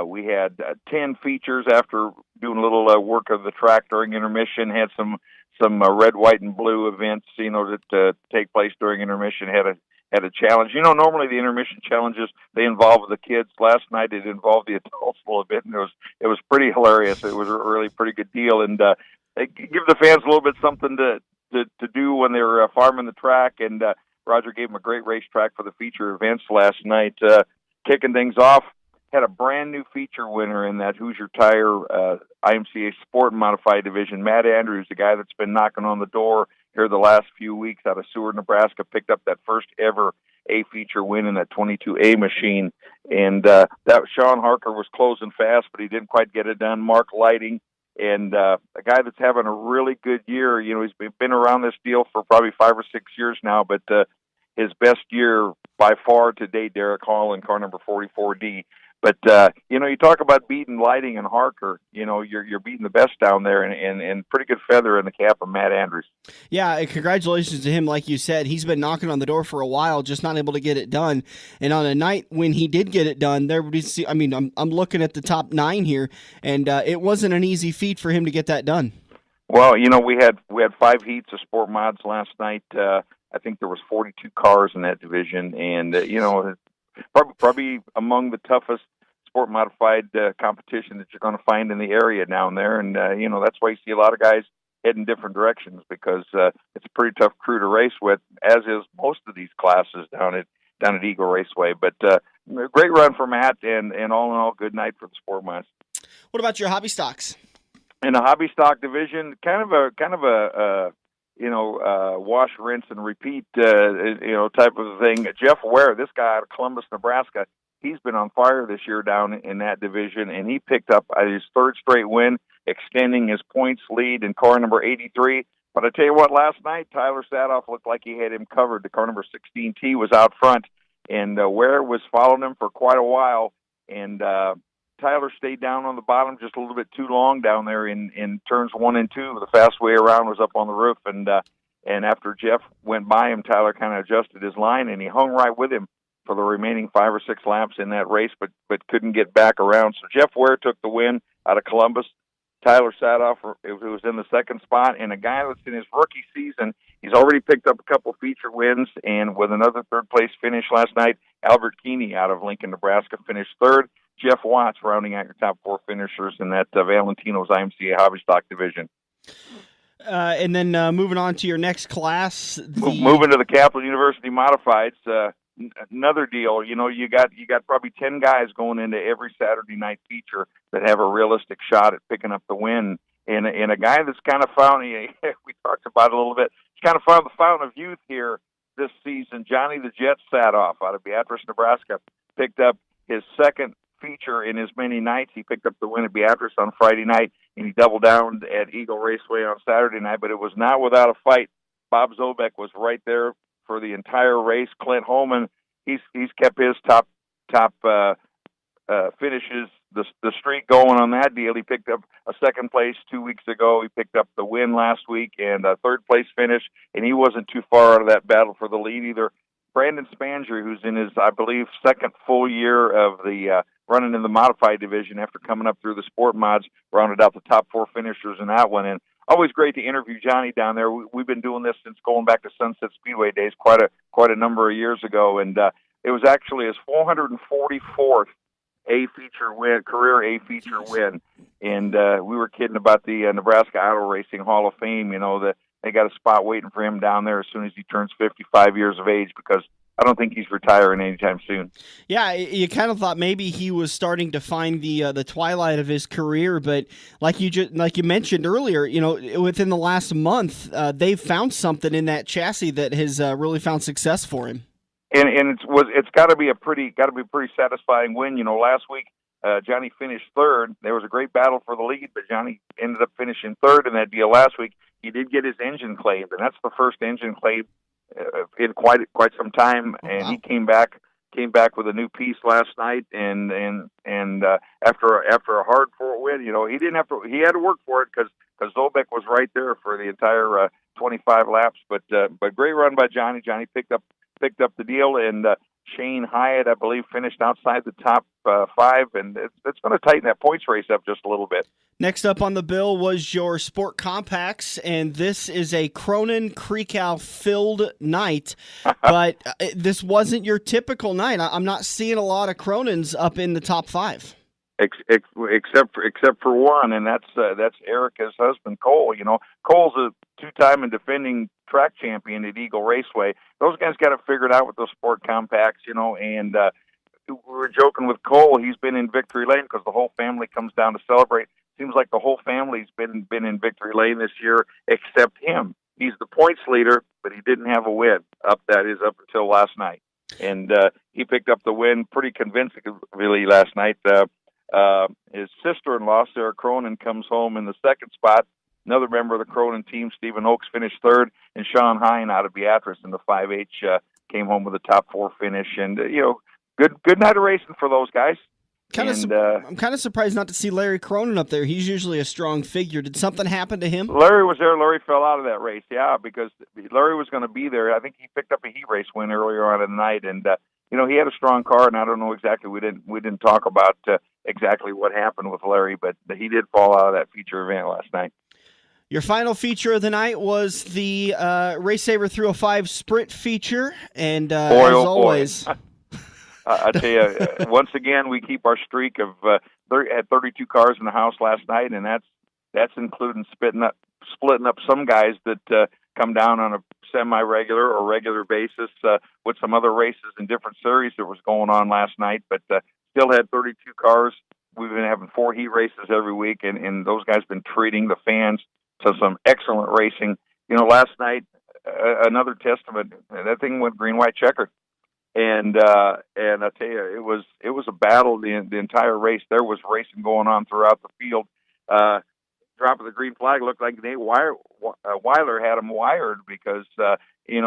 We had 10 features after doing a little work of the track during intermission. Had some red, white, and blue events, that take place during intermission. Had a challenge. Normally the intermission challenges, they involve the kids. Last night it involved the adults a little bit, and it was pretty hilarious. It was a really pretty good deal, and give the fans a little bit something to do when they're farming the track. And Roger gave them a great racetrack for the feature events last night. Kicking things off, had a brand new feature winner in that Hoosier Tire IMCA Sport and Modified Division. Matt Andrews, the guy that's been knocking on the door here the last few weeks out of Seward, Nebraska, picked up that first ever A feature win in that 22A machine. And that Sean Harker was closing fast, but he didn't quite get it done. Mark Lighting, and a guy that's having a really good year. He's been around this deal for probably 5 or 6 years now, but his best year by far today, Derek Hall in car number 44D. But you talk about beating Lighting and Harker. You're beating the best down there, and pretty good feather in the cap of Matt Andrews. Yeah, congratulations to him. Like you said, he's been knocking on the door for a while, just not able to get it done. And on a night when he did get it done, I'm looking at the top 9 here, and it wasn't an easy feat for him to get that done. Well, we had 5 heats of sport mods last night. I think there was 42 cars in that division, and probably among the toughest sport modified competition that you're going to find in the area down there. And that's why you see a lot of guys heading different directions, because it's a pretty tough crew to race with, as is most of these classes down at Eagle Raceway. But great run for Matt, and all in all, good night for the sport mods. What about your hobby stocks? In the hobby stock division, kind of a wash, rinse, and repeat, type of thing. Jeff Ware, this guy out of Columbus, Nebraska, he's been on fire this year down in that division, and he picked up his 3rd straight win, extending his points lead in car number 83. But I tell you what, last night, Tyler Sadoff looked like he had him covered. The car number 16T was out front, and Ware was following him for quite a while, and Tyler stayed down on the bottom just a little bit too long down there in turns 1 and 2. The fast way around was up on the roof, and after Jeff went by him, Tyler kind of adjusted his line, and he hung right with him for the remaining 5 or 6 laps in that race, but couldn't get back around. So Jeff Ware took the win out of Columbus. Tyler Sadoff, who was in the 2nd spot, and a guy that's in his rookie season, he's already picked up a couple feature wins, and with another 3rd-place finish last night, Albert Keeney out of Lincoln, Nebraska, finished 3rd. Jeff Watts rounding out your top 4 finishers in that Valentino's IMCA Hobby Stock division. And then moving on to your next class. Moving to the Capital University Modifieds, another deal. You got probably 10 guys going into every Saturday night feature that have a realistic shot at picking up the win. And a guy that's kind of found, we talked about it a little bit, he's kind of found the fountain of youth here this season. Johnny the Jet Sadoff out of Beatrice, Nebraska, picked up his 2nd feature in as many nights. He picked up the win at Beatrice on Friday night, and he doubled down at Eagle Raceway on Saturday night, but it was not without a fight. Bob Zobek was right there for the entire race. Clint Holman, he's kept his top finishes, the streak going on that deal. He picked up a 2nd place 2 weeks ago. He picked up the win last week and a 3rd place finish, and he wasn't too far out of that battle for the lead either. Brandon Spandry, who's in his, I believe, 2nd full year of the running in the modified division after coming up through the sport mods, rounded out the top 4 finishers in that one. And always great to interview Johnny down there. We've been doing this since going back to Sunset Speedway days, quite a number of years ago, and it was actually his 444th career A feature win. And we were kidding about the Nebraska Auto Racing Hall of Fame. They got a spot waiting for him down there as soon as he turns 55 years of age, because I don't think he's retiring anytime soon. Yeah, you kind of thought maybe he was starting to find the twilight of his career, but like you mentioned earlier, within the last month, they've found something in that chassis that has really found success for him. And it's got to be a pretty satisfying win. Last week Johnny finished 3rd. There was a great battle for the lead, but Johnny ended up finishing 3rd in that deal last week. He did get his engine claimed, and that's the first engine claim in quite some time. And he came back with a new piece last night. And after a hard fought win, he had to work for it because Zobek was right there for the entire 25 laps. But great run by Johnny. Johnny picked up the deal, and Shane Hyatt, I believe, finished outside the top 5, and it's going to tighten that points race up just a little bit. Next up on the bill was your Sport Compacts, and this is a Cronin Creekow-filled night, but this wasn't your typical night. I'm not seeing a lot of Cronins up in the top 5. Except for one, and that's Erica's husband, Cole. Cole's a 2-time and defending track champion at Eagle Raceway. Those guys got it figured out with those Sport Compacts, and we were joking with Cole. He's been in Victory Lane because the whole family comes down to celebrate. Seems like the whole family's been in Victory Lane this year, except him. He's the points leader, but he didn't have a win up until last night, and he picked up the win pretty convincingly last night. His sister-in-law, Sarah Cronin, comes home in the 2nd spot. Another member of the Cronin team, Stephen Oakes, finished 3rd, and Sean Hine out of Beatrice in the 5H came home with a top 4 finish. And good night of racing for those guys. I'm kind of surprised not to see Larry Cronin up there. He's usually a strong figure. Did something happen to him? Larry was there. Larry fell out of that race, because Larry was going to be there. I think he picked up a heat race win earlier on in the night, and he had a strong car. And I don't know exactly. We didn't talk about exactly what happened with Larry, but he did fall out of that feature event last night. Your final feature of the night was the Race Saver 305 Sprint feature, and as always. I tell you, once again, we keep our streak of had 32 cars in the house last night, and that's including splitting up some guys that come down on a semi-regular or regular basis with some other races in different series that was going on last night, but still had 32 cars. We've been having 4 heat races every week, and those guys been treating the fans to some excellent racing. Last night, another testament, that thing went green, white, checkered. And I tell you, it was a battle the entire race. There was racing going on throughout the field. Drop of the green flag looked like Nate Weiler had him wired because he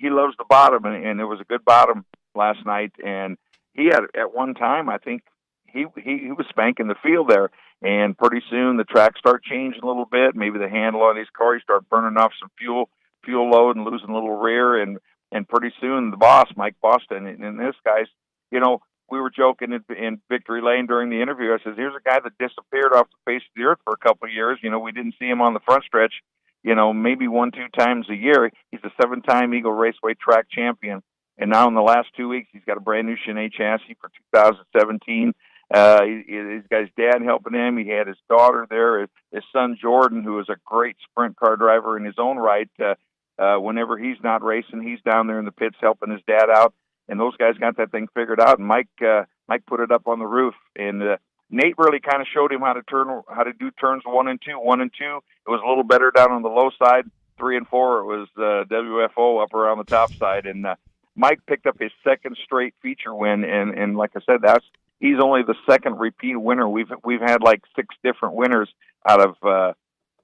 loves the bottom, and it was a good bottom last night. And he had at one time, I think he was spanking the field there. And pretty soon the track start changing a little bit. Maybe the handle on these cars start burning off some fuel load and losing a little rear. And pretty soon the boss, Mike Boston, and this guy's, we were joking in Victory Lane during the interview. I says, here's a guy that disappeared off the face of the earth for a couple of years. We didn't see him on the front stretch, maybe 1-2 times a year. He's a 7-time Eagle Raceway track champion. And now in the last 2 weeks, he's got a brand new Chennai chassis for 2017. He's got his dad helping him. He had his daughter there, his son Jordan, who is a great sprint car driver in his own right. Whenever he's not racing, he's down there in the pits helping his dad out. And those guys got that thing figured out. And Mike put it up on the roof. And Nate really kind of showed him how to do turns 1 and 2. 1 and 2, it was a little better down on the low side. 3 and 4, it was WFO up around the top side. And Mike picked up his second straight feature win. And like I said, he's only the second repeat winner. We've had like 6 different winners out of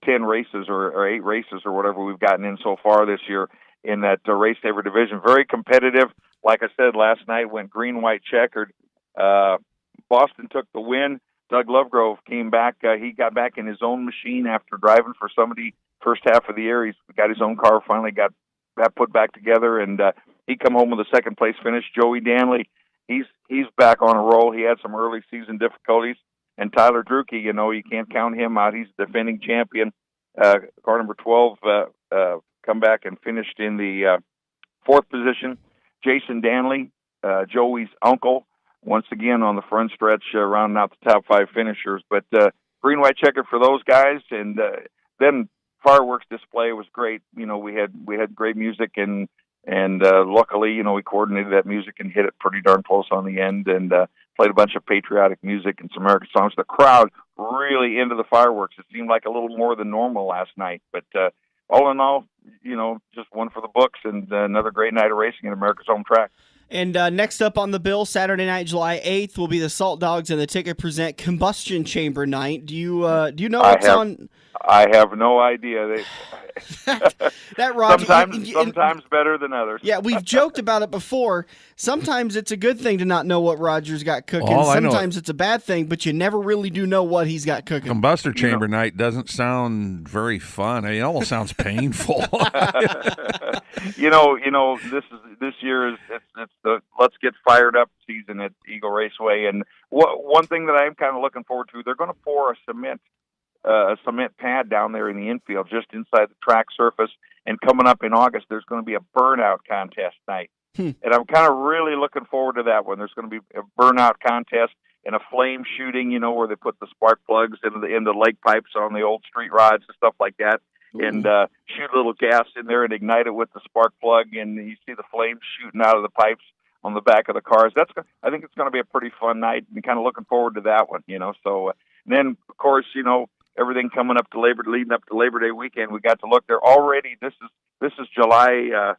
10 races or 8 races or whatever we've gotten in so far this year in that Race Saver division. Very competitive. Like I said, last night went green, white, checkered. Boston took the win. Doug Lovegrove came back. He got back in his own machine after driving for somebody first half of the year. He's got his own car, finally got put back together, and he come home with a second place finish. Joey Danley, he's back on a roll. He had some early season difficulties. And Tyler Drucke, you can't count him out. He's the defending champion. Car number 12 come back and finished in the 4th position. Jason Danley, Joey's uncle, once again on the front stretch, rounding out the top 5 finishers. But green, white, checkered for those guys. And then fireworks display was great. We had great music and luckily, we coordinated that music and hit it pretty darn close on the end and played a bunch of patriotic music and some American songs. The crowd really into the fireworks. It seemed like a little more than normal last night. But all in all, just one for the books and another great night of racing in America's home track. And next up on the bill, Saturday night, July 8th, will be the Salt Dogs and the Ticket Present Combustion Chamber Night. Do you know what's on? I have no idea. That Roger, sometimes better than others. Yeah, we've joked about it before. Sometimes it's a good thing to not know what Roger's got cooking. Sometimes it's a bad thing, but you never really do know what he's got cooking. Combustor Chamber Night doesn't sound very fun. It almost sounds painful. This year is it's the let's get fired up season at Eagle Raceway, and one thing that I'm kind of looking forward to, they're going to pour a cement pad down there in the infield just inside the track surface. And coming up in August, there's going to be a burnout contest night. And I'm kind of really looking forward to that one. There's going to be a burnout contest and a flame shooting, where they put the spark plugs into the lake pipes on the old street rods and stuff like that. And shoot a little gas in there and ignite it with the spark plug. And you see the flames shooting out of the pipes on the back of the cars. I think it's going to be a pretty fun night, and kind of looking forward to that one, So then, of course, everything coming up to leading up to Labor Day weekend, we got to look there already. This is July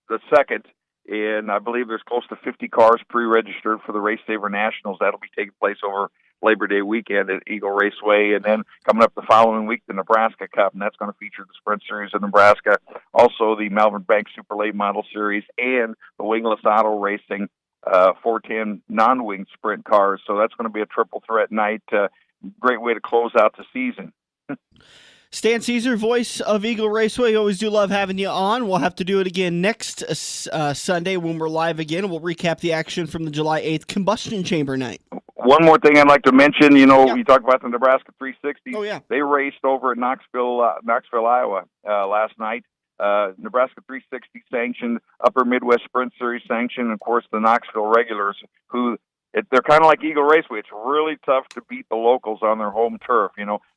the 2nd, and I believe there's close to 50 cars pre-registered for the Race Saver Nationals. That'll be taking place over Labor Day weekend at Eagle Raceway, and then coming up the following week, the Nebraska Cup, and that's going to feature the Sprint Series of Nebraska, also the Malvern Bank Super Late Model Series, and the Wingless Auto Racing 410 non-wing sprint cars. So that's going to be a triple threat night. Great way to close out the season. Stan Cisar, voice of Eagle Raceway. Always do love having you on. We'll have to do it again next Sunday when we're live again. We'll recap the action from the July 8th Combustion Chamber night. One more thing I'd like to mention, you talk about the Nebraska 360. Oh, yeah. They raced over at Knoxville, Iowa last night. Nebraska 360 sanctioned, Upper Midwest Sprint Series sanctioned, and of course the Knoxville regulars, they're kind of like Eagle Raceway. It's really tough to beat the locals on their home turf.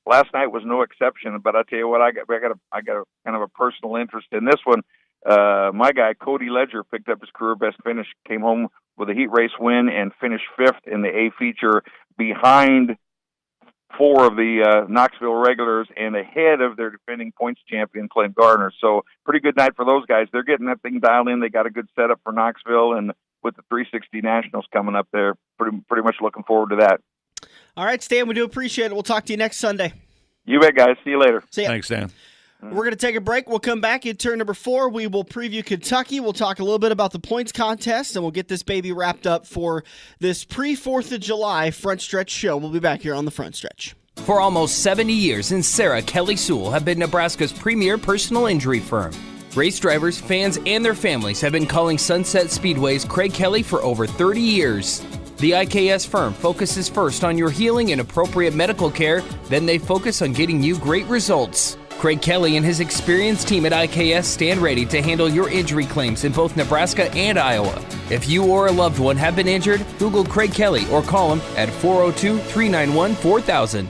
Last night was no exception. But I tell you what, I got a kind of a personal interest in this one. My guy Cody Ledger picked up his career best finish, came home with a heat race win, and finished 5th in the A feature behind 4 of the Knoxville regulars and ahead of their defending points champion Clint Garner. So pretty good night for those guys. They're getting that thing dialed in. They got a good setup for Knoxville, and with the 360 Nationals coming up there, pretty much looking forward to that. All right, Stan, we do appreciate it. We'll talk to you next Sunday. You bet, guys. See you later. See ya. Thanks, Dan. We're going to take a break. We'll come back in turn number 4. We will preview Kentucky. We'll talk a little bit about the points contest, and we'll get this baby wrapped up for this pre-4th of July Front Stretch show. We'll be back here on the Front Stretch. For almost 70 years, Sarah Kelly Sewell have been Nebraska's premier personal injury firm. Race drivers, fans, and their families have been calling Sunset Speedway's Craig Kelly for over 30 years. The IKS firm focuses first on your healing and appropriate medical care, then they focus on getting you great results. Craig Kelly and his experienced team at IKS stand ready to handle your injury claims in both Nebraska and Iowa. If you or a loved one have been injured, Google Craig Kelly or call him at 402-391-4000.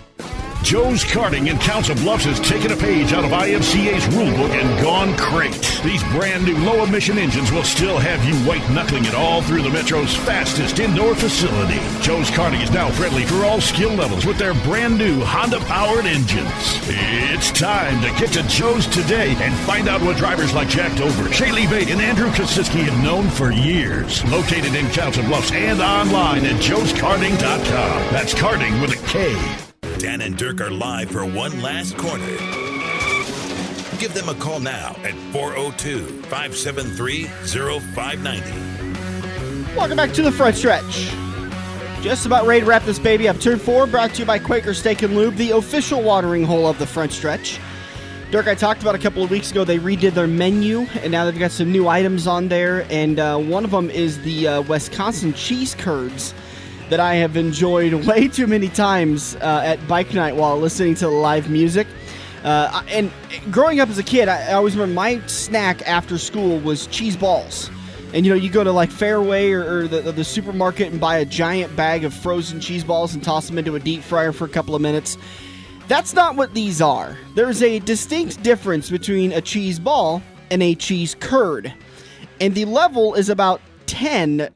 Joe's Karting in Council Bluffs has taken a page out of IMCA's rulebook and gone crate. These brand new low-emission engines will still have you white-knuckling it all through the Metro's fastest indoor facility. Joe's Karting is now friendly for all skill levels with their brand new Honda-powered engines. It's time to get to Joe's today and find out what drivers like Jack Dover, Shaylee Bate, and Andrew Kosiski have known for years. Located in Council Bluffs and online at joeskarting.com. That's karting with a K. Dan and Dirk are live for one last corner. Give them a call now at 402-573-0590. Welcome back to the Front Stretch. Just about ready to wrap this baby up. Turn 4 brought to you by Quaker Steak and Lube, the official watering hole of the Front Stretch. Dirk, I talked about a couple of weeks ago, they redid their menu, and now they've got some new items on there, and one of them is the Wisconsin cheese curds that I have enjoyed way too many times at bike night while listening to the live music. And growing up as a kid, I always remember my snack after school was cheese balls. And, you go to like Fairway or the supermarket and buy a giant bag of frozen cheese balls and toss them into a deep fryer for a couple of minutes. That's not what these are. There's a distinct difference between a cheese ball and a cheese curd. And the level is about 10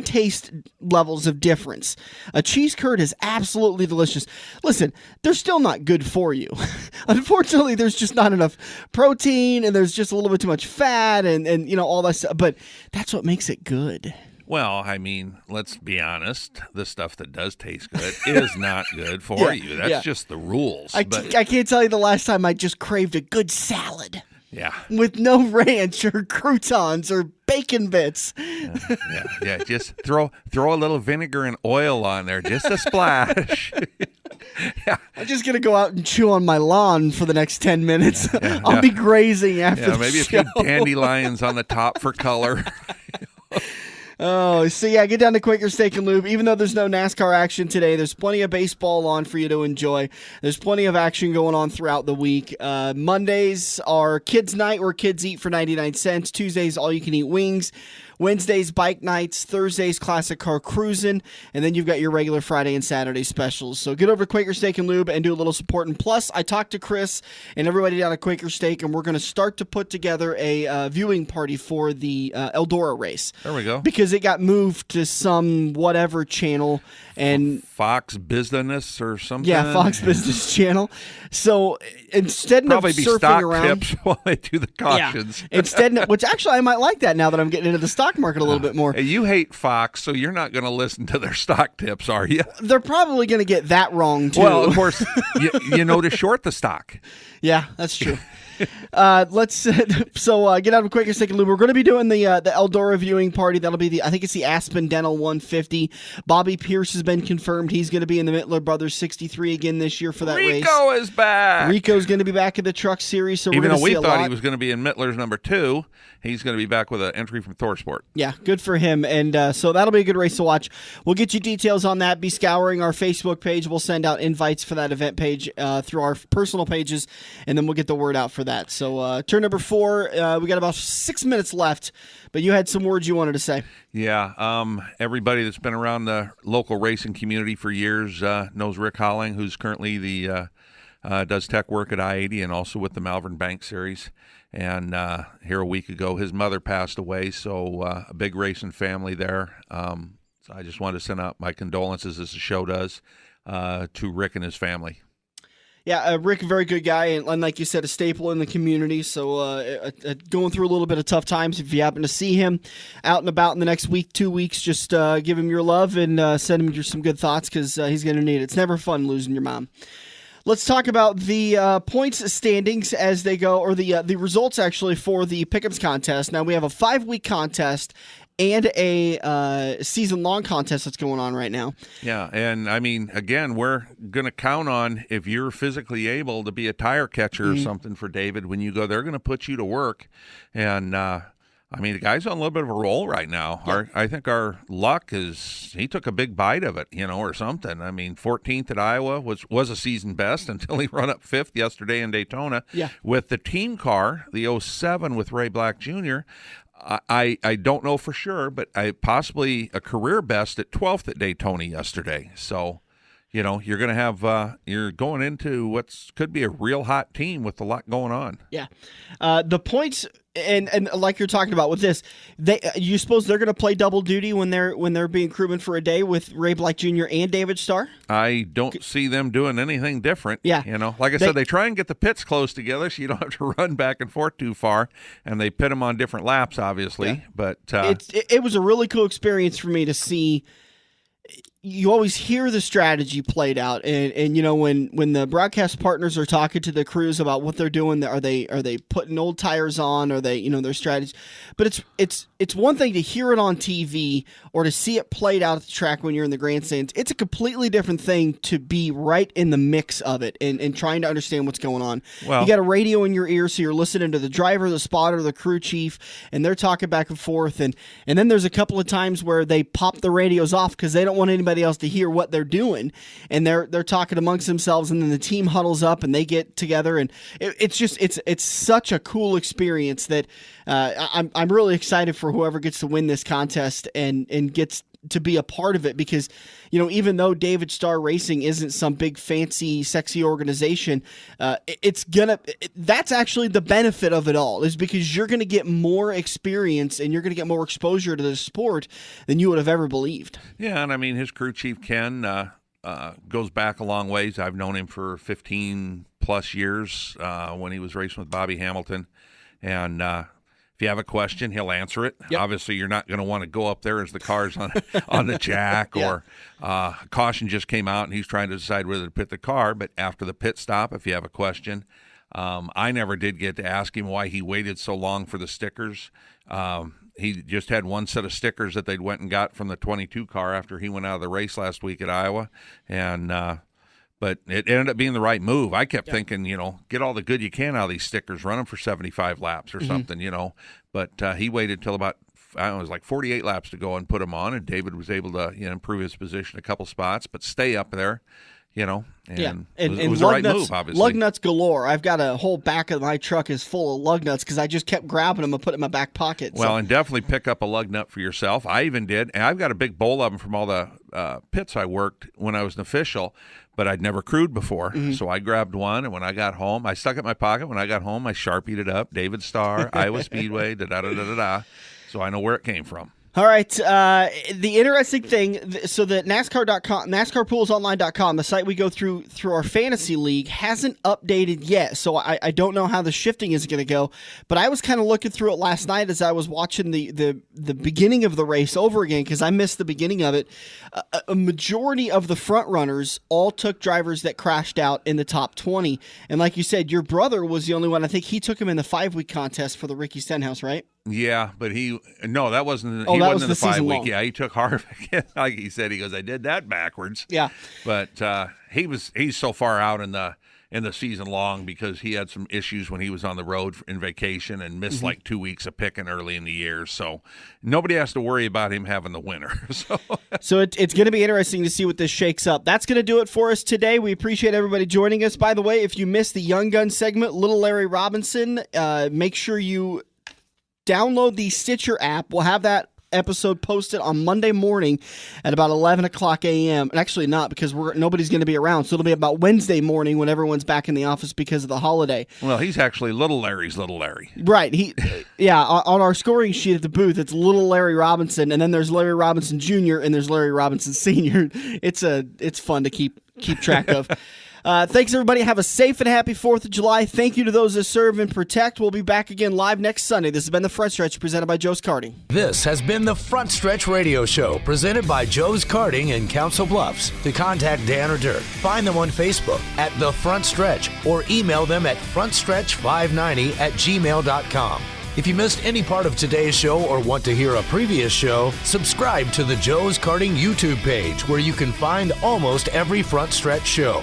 taste levels of difference. A cheese curd is absolutely delicious. Listen, they're still not good for you. Unfortunately, there's just not enough protein, and there's just a little bit too much fat, and all that stuff. But that's what makes it good. Well, I mean, let's be honest. The stuff that does taste good is not good for you. That's just the rules. I can't tell you the last time I just craved a good salad. Yeah. With no ranch or croutons or bacon bits. Yeah. Just throw a little vinegar and oil on there, just a splash. Yeah. I'm just going to go out and chew on my lawn for the next 10 minutes. I'll be grazing after the maybe show. a few dandelions on the top for color. Oh, so get down to Quaker Steak and Lube. Even though there's no NASCAR action today, there's plenty of baseball on for you to enjoy. There's plenty of action going on throughout the week. Mondays are kids' night where kids eat for 99 cents. Tuesdays, all-you-can-eat wings. Wednesdays, bike nights. Thursdays, classic car cruising. And then you've got your regular Friday and Saturday specials. So get over to Quaker Steak and Lube and do a little support. And plus, I talked to Chris and everybody down at Quaker Steak, and we're going to start to put together a viewing party for the Eldora race. There we go. Because it got moved to some whatever channel. And Fox Business or something. Yeah, Fox Business Channel. So instead probably of be surfing stock around, tips while they do the cautions. which actually I might like that now that I'm getting into the stock market a little bit more. Hey, you hate Fox, so you're not going to listen to their stock tips, are you? They're probably going to get that wrong too. Well, of course, you know to short the stock. Yeah, that's true. Let's get out of quick and second loop. We're going to be doing the Eldora viewing party. That'll be I think it's the Aspen Dental 150. Bobby Pierce has been confirmed. He's going to be in the Mittler Brothers 63 again this year for that race. Rico is back. Rico's going to be back in the Truck Series. So even we're though we thought he was going to be in Mittler's number 2, he's going to be back with an entry from ThorSport. Yeah, good for him. And so that'll be a good race to watch. We'll get you details on that. Be scouring our Facebook page. We'll send out invites for that event page through our personal pages, and then we'll get the word out for that. So turn number 4, we got about 6 minutes left, but you had some words you wanted to say. Yeah, everybody that's been around the local racing community for years knows Rick Holling, who's currently does tech work at I-80 and also with the Malvern Bank Series. And here a week ago, his mother passed away, so a big racing family there. So I just wanted to send out my condolences, as the show does, to Rick and his family. Yeah, Rick, a very good guy, and like you said, a staple in the community. So going through a little bit of tough times. If you happen to see him out and about in the next week, 2 weeks, just give him your love and send him some good thoughts, because he's going to need it. It's never fun losing your mom. Let's talk about the points standings as they go, or the results actually for the Pick'ems contest. Now we have a 5-week contest and a season-long contest that's going on right now. Yeah, and I mean, again, we're going to count on, if you're physically able to be a tire catcher or something for David when you go, they're going to put you to work. And I mean, the guy's on a little bit of a roll right now. Yeah. I think our luck is he took a big bite of it, or something. I mean, 14th at Iowa was a season best until he run up 5th yesterday in Daytona. Yeah. With the team car, the 07 with Ray Black Jr., I don't know for sure, but possibly a career best at 12th at Daytona yesterday. So, you're going to have you're going into what could be a real hot team with a lot going on. Yeah, the points and like you're talking about with this, you suppose they're going to play double duty when they're being crewmen for a day with Ray Black Jr. and David Starr? I don't see them doing anything different. Yeah, like I said, they try and get the pits close together so you don't have to run back and forth too far, and they pit them on different laps, obviously. Yeah. But it was a really cool experience for me to see. You always hear the strategy played out, and when the broadcast partners are talking to the crews about what they're doing, are they putting old tires on, or they their strategies? But it's one thing to hear it on TV or to see it played out at the track when you're in the grandstands. It's a completely different thing to be right in the mix of it and trying to understand what's going on. Well, you got a radio in your ear, so you're listening to the driver, the spotter, the crew chief, and they're talking back and forth, and then there's a couple of times where they pop the radios off because they don't want anybody else to hear what they're doing, and they're talking amongst themselves, and then the team huddles up and they get together, and it's such a cool experience that I'm really excited for whoever gets to win this contest and gets to be a part of it, because even though David Starr Racing isn't some big fancy sexy organization, that's actually the benefit of it all, is because you're going to get more experience and you're going to get more exposure to the sport than you would have ever believed. Yeah, and I mean, his crew chief Ken goes back a long ways. I've known him for 15 plus years when he was racing with Bobby Hamilton, and if you have a question, he'll answer it. Yep. Obviously, you're not going to want to go up there as the car's on the jack, or caution just came out and he's trying to decide whether to pit the car. But after the pit stop, if you have a question, I never did get to ask him why he waited so long for the stickers. He just had one set of stickers that they'd went and got from the 22 car after he went out of the race last week at Iowa, and but it ended up being the right move. I kept thinking, get all the good you can out of these stickers, run them for 75 laps or something, But he waited till about, it was like 48 laps to go and put them on, and David was able to improve his position a couple spots, but stay up there, and it was the right move, obviously. Lug nuts galore. I've got a whole back of my truck is full of lug nuts because I just kept grabbing them and put them in my back pocket. Well, and definitely pick up a lug nut for yourself. I even did, and I've got a big bowl of them from all the pits I worked when I was an official, but I'd never crewed before. So I grabbed one, and when I got home, I stuck it in my pocket. When I got home, I Sharpied it up, David Starr, Iowa Speedway, da-da-da-da-da-da, so I know where it came from. All right. The interesting thing, so the NASCAR.com, NASCARPoolsOnline.com, the site we go through our fantasy league, hasn't updated yet. So I don't know how the shifting is going to go. But I was kind of looking through it last night as I was watching the beginning of the race over again because I missed the beginning of it. A majority of the front runners all took drivers that crashed out in the top 20. And like you said, your brother was the only one. I think he took him in the 5-week contest for the Ricky Stenhouse, right? Yeah, but that wasn't. Oh, he that wasn't was in the the 5 season week. long. Yeah, he took Harvick. Like he said, he goes, I did that backwards. Yeah, but he's so far out in the season long because he had some issues when he was on the road in vacation and missed like 2 weeks of picking early in the year. So nobody has to worry about him having the winner. So it's going to be interesting to see what this shakes up. That's going to do it for us today. We appreciate everybody joining us. By the way, if you missed the Young Gun segment, Little Larry Robinson, make sure you download the Stitcher app. We'll have that episode posted on Monday morning at about 11 o'clock a.m. And actually not, because nobody's going to be around. So it'll be about Wednesday morning when everyone's back in the office because of the holiday. Well, he's actually Little Larry's Little Larry. Right. On our scoring sheet at the booth, it's Little Larry Robinson, and then there's Larry Robinson Jr. and there's Larry Robinson Sr. It's fun to keep track of. Thanks, everybody. Have a safe and happy 4th of July. Thank you to those that serve and protect. We'll be back again live next Sunday. This has been The Front Stretch, presented by Joe's Karting. This has been The Front Stretch Radio Show, presented by Joe's Karting in Council Bluffs. To contact Dan or Dirk, find them on Facebook at The Front Stretch or email them at frontstretch590@gmail.com. If you missed any part of today's show or want to hear a previous show, subscribe to the Joe's Karting YouTube page, where you can find almost every Front Stretch show.